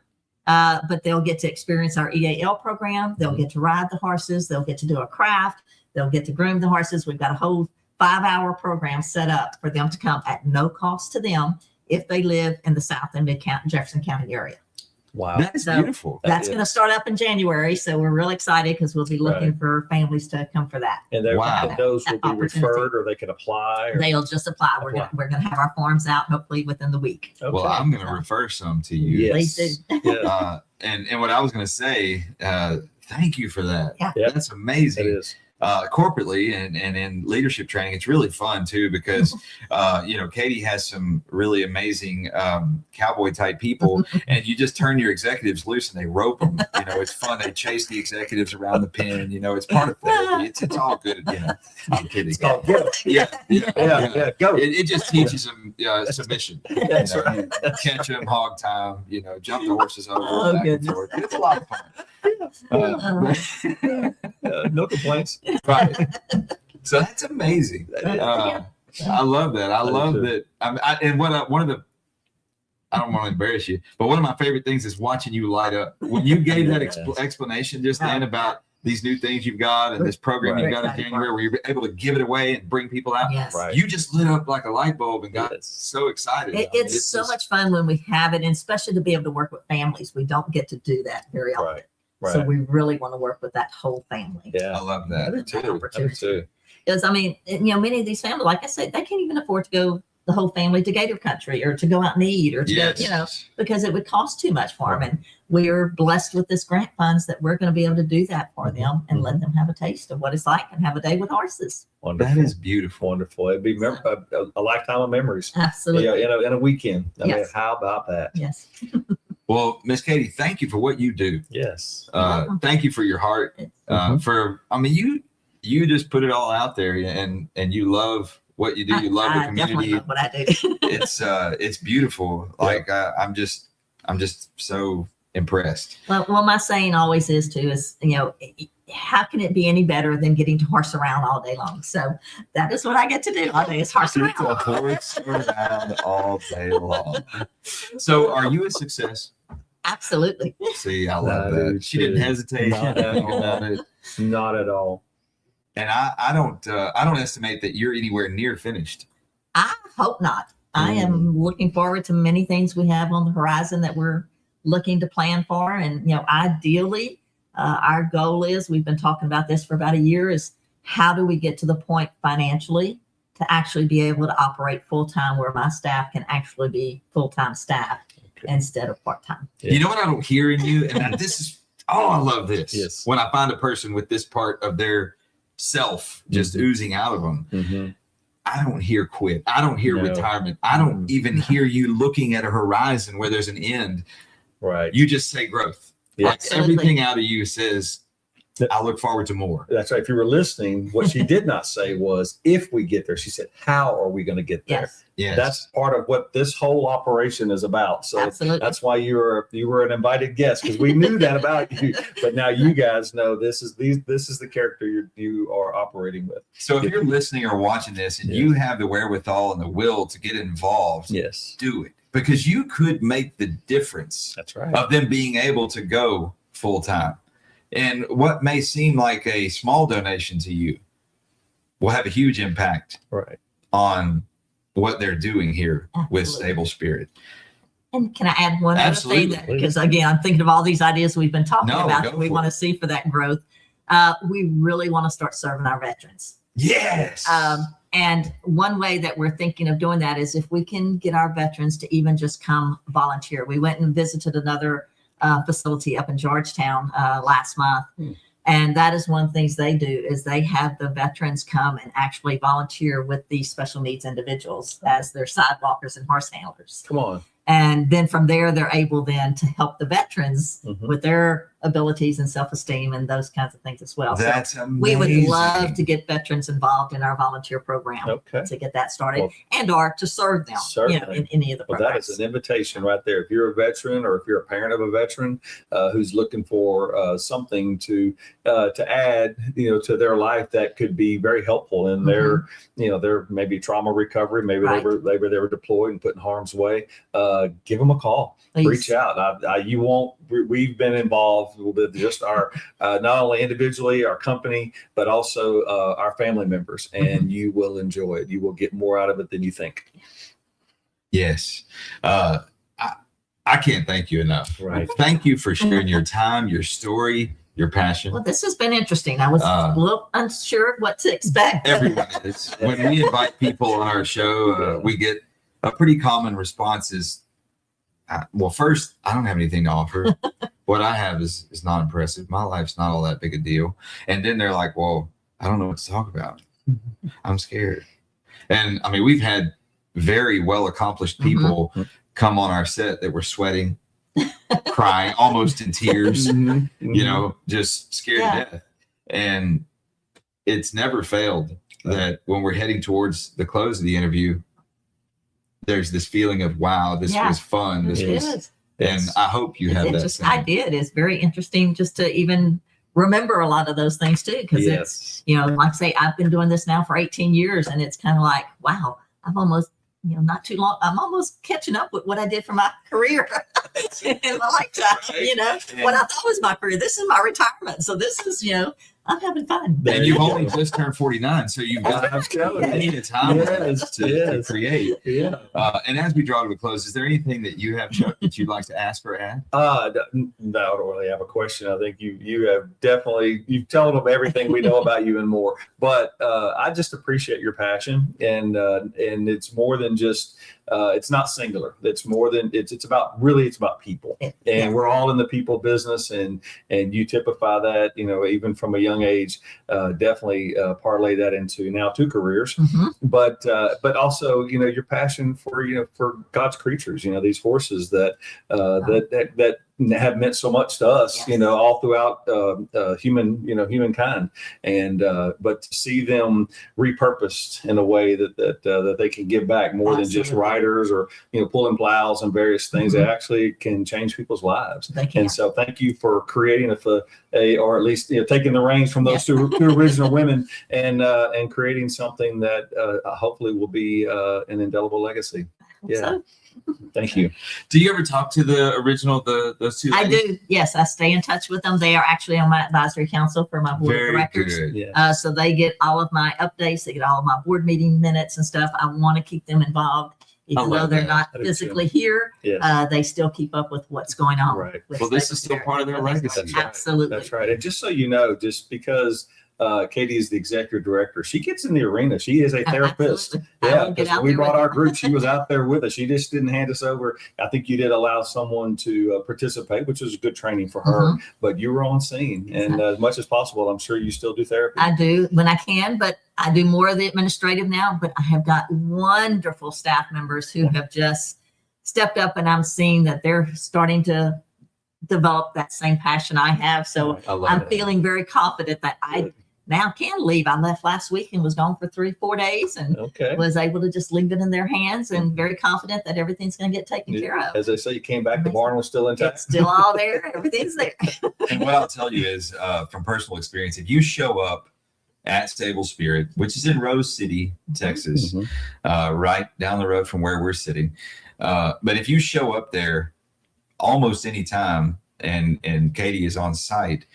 But they'll get to experience our EAL program. They'll get to ride the horses. They'll get to do a craft. They'll get to groom the horses. We've got a whole 5-hour program set up for them to come at no cost to them if they live in the South and Jefferson County area. Wow. That is So beautiful. That's going to start up in January. So we're really excited because we'll be looking for families to come for that. And Wow. those will That be opportunity. referred, or they can apply. Or, They'll just apply. We're going to have our forms out hopefully within the week. okay. Well, I'm going to refer some to you. Yes. Please do. Yeah. And what I was going to say, thank you for that. Yeah. Yeah. That's amazing. It is. Corporately and in leadership training, it's really fun too, because Katie has some really amazing cowboy type people, and you just turn your executives loose and they rope them. It's fun. They chase the executives around the pen. It's part of therapy. It's all good. I'm kidding. Oh, yeah. Go. It just teaches them submission. That's right. Catch them, hog time. Jump the horses over. Oh, back and goodness. forth. It's a lot of fun. No complaints. Right. So that's amazing. I love that. I love that. One of the, I don't want to embarrass you, but one of my favorite things is watching you light up. When you gave that explanation just then about these new things you've got and this program you got in January where you're able to give it away and bring people out. Yes. Right. You just lit up like a light bulb and got so excited. It's so much fun when we have it, and especially to be able to work with families. We don't get to do that very often. Right. Right. So we really want to work with that whole family. Yeah. I love that. I do too. Because many of these families, like I said, they can't even afford to go the whole family to Gator Country or to go out and eat or to go, because it would cost too much for them. And we are blessed with this grant funds that we're going to be able to do that for them and let them have a taste of what it's like and have a day with horses. Wonderful. That is beautiful. Wonderful. It'd be a lifetime of memories. Absolutely. Yeah, in a weekend. I mean, Yes. how about that? Yes. Well, Miss Katie, thank you for what you do. Yes. Thank you for your heart. You just put it all out there, and you love what you do. You love the community. I definitely love what I do. It's beautiful. Like I'm just so impressed. Well, my saying always is how can it be any better than getting to horse around all day long? So that is what I get to do all day is horse around. It's a horse around all day long. So are you a success? Absolutely. See, I love that. She didn't hesitate. Not at all. Not at all. And I don't estimate that you're anywhere near finished. I hope not. I am looking forward to many things we have on the horizon that we're looking to plan for. And, ideally, our goal is, we've been talking about this for about a year, is how do we get to the point financially to actually be able to operate full-time where my staff can actually be full-time staff instead of part-time. You know what I don't hear in you? And this is, I love this. Yes. When I find a person with this part of their self just oozing out of them, I don't hear quit. I don't hear retirement. I don't even hear you looking at a horizon where there's an end. Right. You just say growth. Yes. Like everything out of you says, I look forward to more. That's right. If you were listening, what she did not say was, if we get there, she said, how are we going to get there? Yes. That's part of what this whole operation is about. So that's why you were an invited guest, because we knew that about you. But now you guys know this is the character you are operating with. So if you're listening or watching this and you have the wherewithal and the will to get involved, do it, because you could make the difference. That's right. Of them being able to go full time. And what may seem like a small donation to you will have a huge impact on what they're doing here with Stable Spirit. And can I add one other thing? Because again, I'm thinking of all these ideas we've been talking about that we want to see for that growth. We really want to start serving our veterans. Yes. And one way that we're thinking of doing that is if we can get our veterans to even just come volunteer. We went and visited another facility up in Georgetown last month. And that is one of the things they do is they have the veterans come and actually volunteer with these special needs individuals as their sidewalkers and horse handlers. Come on. And then from there, they're able then to help the veterans with their abilities and self-esteem and those kinds of things as well. That's amazing. We would love to get veterans involved in our volunteer program to get that started or to serve them in any of the programs. That is an invitation right there. If you're a veteran or if you're a parent of a veteran who's looking for something to add, to their life that could be very helpful in their maybe trauma recovery, maybe they were deployed and put in harm's way. give them a call. Please. Reach out. We've been involved with just our, not only individually, our company, but also our family members, and you will enjoy it. You will get more out of it than you think. Yes. I can't thank you enough. Right. Thank you for sharing your time, your story, your passion. Well, this has been interesting. I was a little unsure what to expect. Everyone is. When we invite people on our show, we get a pretty common response is, well, first, I don't have anything to offer. What I have is not impressive. My life's not all that big a deal. And then they're like, well, I don't know what to talk about. I'm scared. And I mean, we've had very well accomplished people come on our set that were sweating, crying, almost in tears, you know, just scared to death. And it's never failed that when we're heading towards the close of the interview, there's this feeling of, wow, this was fun. This was, and I hope you have that. I did. It's very interesting just to even remember a lot of those things too. Because it's, you know, like I say, I've been doing this now for 18 years and it's kind of like, wow, I've almost, you know, not too long. I'm almost catching up with what I did for my career in my lifetime. You know, what I thought was my career. This is my retirement. So this is, you know, I'm having fun. And you've only just turned 49, so you've got plenty of time to create. Yeah. And as we draw to a close, is there anything that you have, Chuck, that you'd like to ask or add? No, I don't really have a question. I think you have definitely, you've told them everything we know about you and more. But I just appreciate your passion, and it's more than just. It's not singular. It's more than it's about people, and we're all in the people business, and you typify that, you know, even from a young age, definitely parlay that into now 2 careers, but also, you know, your passion for, you know, for God's creatures, you know, these horses that have meant so much to us, you know, all throughout humankind, and but to see them repurposed in a way that they can give back more than just riders or, you know, pulling plows and various things that actually can change people's lives. And so thank you for creating or at least, you know, taking the reins from those two original women and creating something that hopefully will be an indelible legacy. So. Thank you. Do you ever talk to the original, those 2 ladies? I do. Yes, I stay in touch with them. They are actually on my advisory council for my board of directors. Good. Yeah. So they get all of my updates. They get all of my board meeting minutes and stuff. I want to keep them involved. Even though they're not physically here, they still keep up with what's going on. Right. Well, this is still part of their legacy. Absolutely. That's right. And just so you know, just because Katie is the executive director, she gets in the arena. She is a therapist. Yeah, because when we brought our group, she was out there with us. She just didn't hand us over. I think you did allow someone to participate, which was good training for her. But you were on scene, and as much as possible, I'm sure you still do therapy. I do when I can, but I do more of the administrative now. But I have got wonderful staff members who have just stepped up, and I'm seeing that they're starting to develop that same passion I have. So I'm feeling very confident that I now can leave. I left last week and was gone for 3-4 days, and was able to just leave it in their hands, and very confident that everything's going to get taken care of. As they say, you came back, the barn was still intact. It's still all there. Everything's there. And what I'll tell you is, from personal experience, if you show up at Stable Spirit, which is in Rose City, Texas, right down the road from where we're sitting, but if you show up there almost any time and Katie is on site,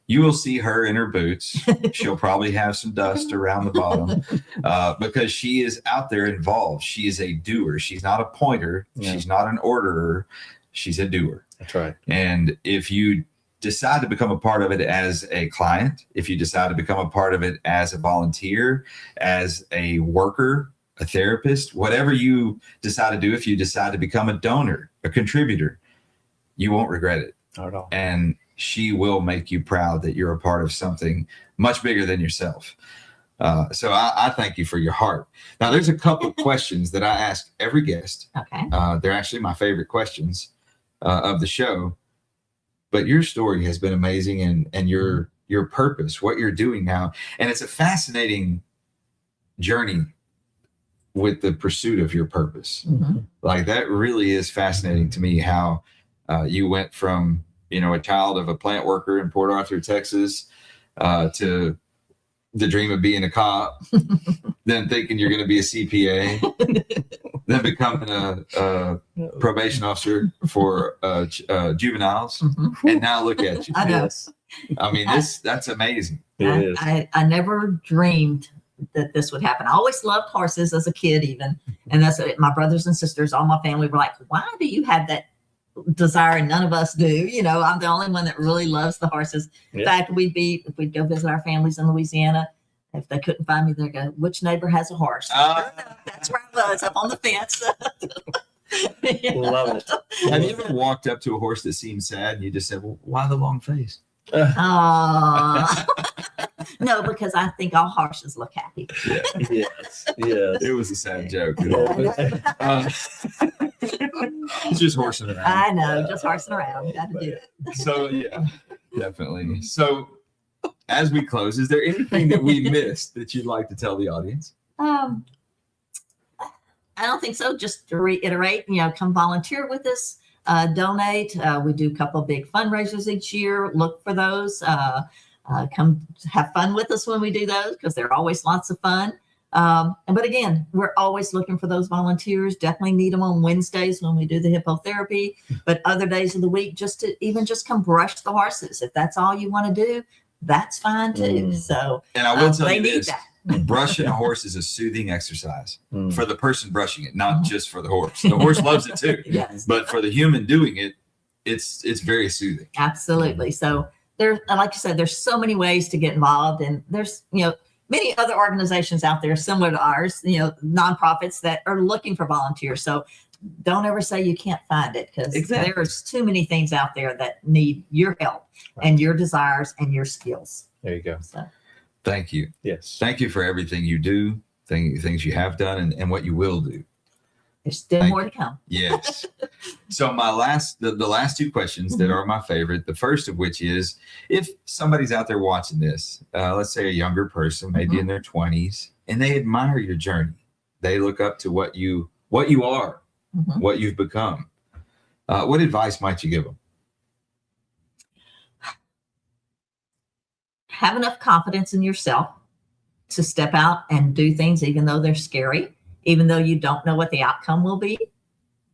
you will see her in her boots. She'll probably have some dust around the bottom because she is out there involved. She is a doer. She's not a pointer. She's not an orderer. She's a doer. That's right. And if you decide to become a part of it as a client, if you decide to become a part of it as a volunteer, as a worker, a therapist, whatever you decide to do, if you decide to become a donor, a contributor, you won't regret it. Not at all. And she will make you proud that you're a part of something much bigger than yourself. So I thank you for your heart. Now, there's a couple of questions that I ask every guest. Okay. They're actually my favorite questions of the show. But your story has been amazing, and your purpose, what you're doing now. And it's a fascinating journey with the pursuit of your purpose. Like, that really is fascinating to me, how you went from, you know, a child of a plant worker in Port Arthur, Texas, to the dream of being a cop, then thinking you're going to be a CPA, than becoming a probation officer for juveniles. And now look at you. I know. Yes, I mean, that's amazing. it is. I never dreamed that this would happen. I always loved horses as a kid, even. And that's my brothers and sisters, all my family were like, why do you have that desire and none of us do? You know, I'm the only one that really loves the horses. In fact, if we'd go visit our families in Louisiana, if they couldn't find me, they'd go, which neighbor has a horse? Sure enough, that's where I was, up on the fence. Love it. Have you ever walked up to a horse that seemed sad and you just said, well, why the long face? No, because I think all horses look happy. Yes. It was a sad joke. It's just horsing around. I know, just horsing around. Got to do it. So, yeah, definitely. So, as we close, is there anything that we missed that you'd like to tell the audience? I don't think so. Just to reiterate, come volunteer with us, donate. We do a couple of big fundraisers each year. Look for those. Come have fun with us when we do those, because they're always lots of fun. But again, we're always looking for those volunteers. Definitely need them on Wednesdays when we do the hippotherapy, but other days of the week, just come brush the horses. If that's all you want to do, that's fine too. So, and I will tell you need this. that. Brushing a horse is a soothing exercise for the person brushing it, not just for the horse. The horse loves it too, Yes. but for the human doing it, it's very soothing. Absolutely. So like you said, there's so many ways to get involved, and there's, many other organizations out there similar to ours, nonprofits that are looking for volunteers. So don't ever say you can't find it, because there's too many things out there that need your help and your desires and your skills. There you go. So Thank you. Yes. Thank you for everything you do, things you have done, and what you will do. there's still more to come. Yes. So the last two questions that are my favorite, the first of which is, if somebody's out there watching this, let's say a younger person, maybe in their 20s, and they admire your journey, they look up to what you are, what you've become. What advice might you give them? Have enough confidence in yourself to step out and do things, even though they're scary, even though you don't know what the outcome will be.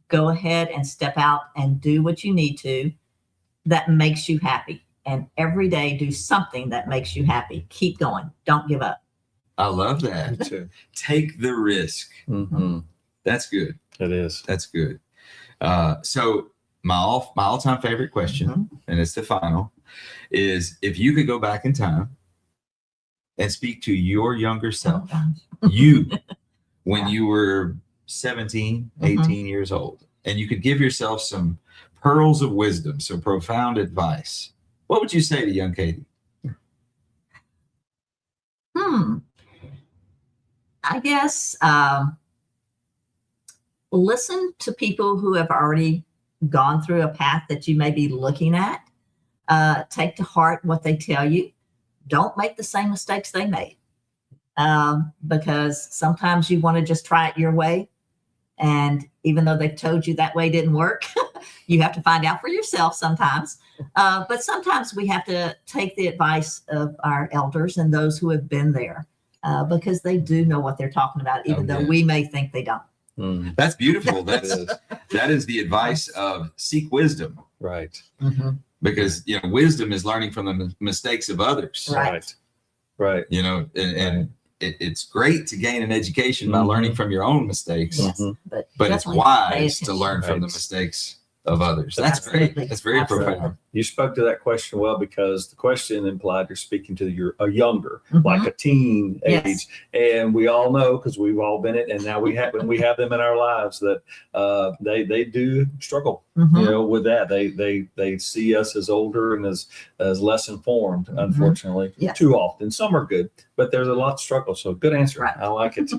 Go ahead and step out and do what you need to that makes you happy. And every day do something that makes you happy. Keep going. Don't give up. I love that. Me too. Take the risk. That's good. It is. That's good. So my all-time favorite question, and it's the final, is if you could go back in time and speak to your younger self, when you were 17, 18 years old, and you could give yourself some pearls of wisdom, some profound advice, what would you say to young Katie? I guess listen to people who have already gone through a path that you may be looking at. Take to heart what they tell you. Don't make the same mistakes they made, because sometimes you want to just try it your way. And even though they've told you that way didn't work, you have to find out for yourself sometimes. But sometimes we have to take the advice of our elders and those who have been there, because they do know what they're talking about, even though we may think they don't. That's beautiful. That is the advice of seek wisdom. Right. Because wisdom is learning from the mistakes of others. Right. And it's great to gain an education by learning from your own mistakes. Yes, but it's wise to learn from the mistakes of others. That's great. That's very profound. You spoke to that question well, because the question implied you're speaking to a younger, like a teen age, and we all know, because we've all been it, and now we have them in our lives, that they do struggle, with that. They see us as older and as less informed, unfortunately, too often. Some are good, but there's a lot of struggle. So good answer. Right. I like it.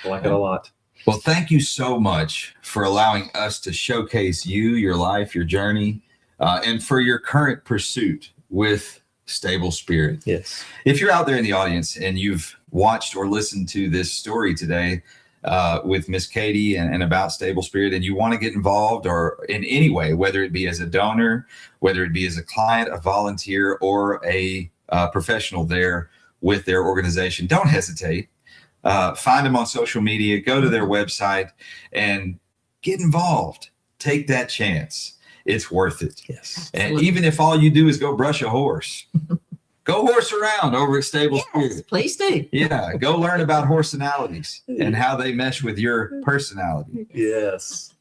I like it a lot. Well, thank you so much for allowing us to showcase you, your life, your journey, and for your current pursuit with Stable Spirit. Yes. If you're out there in the audience and you've watched or listened to this story today with Miss Katie and about Stable Spirit, and you want to get involved or in any way, whether it be as a donor, whether it be as a client, a volunteer, or a professional there with their organization, don't hesitate. Find them on social media, go to their website, and get involved. Take that chance. It's worth it. Yes. And even if all you do is go brush a horse, go horse around over at Stable Yes, Spirit. please do. Yeah, go learn about horsenalities and how they mesh with your personality. Yes.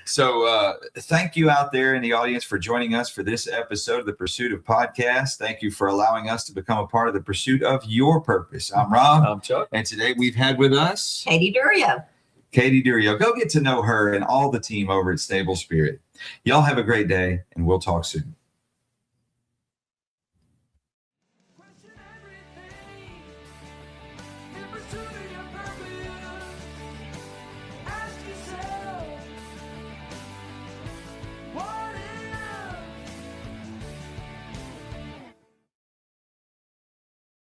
So thank you out there in the audience for joining us for this episode of the Pursuit of Podcast. Thank you for allowing us to become a part of the pursuit of your purpose. I'm Rob. I'm Chuck. And today we've had with us Katie Durio. Katie Durio. Go get to know her and all the team over at Stable Spirit. Y'all have a great day, and we'll talk soon.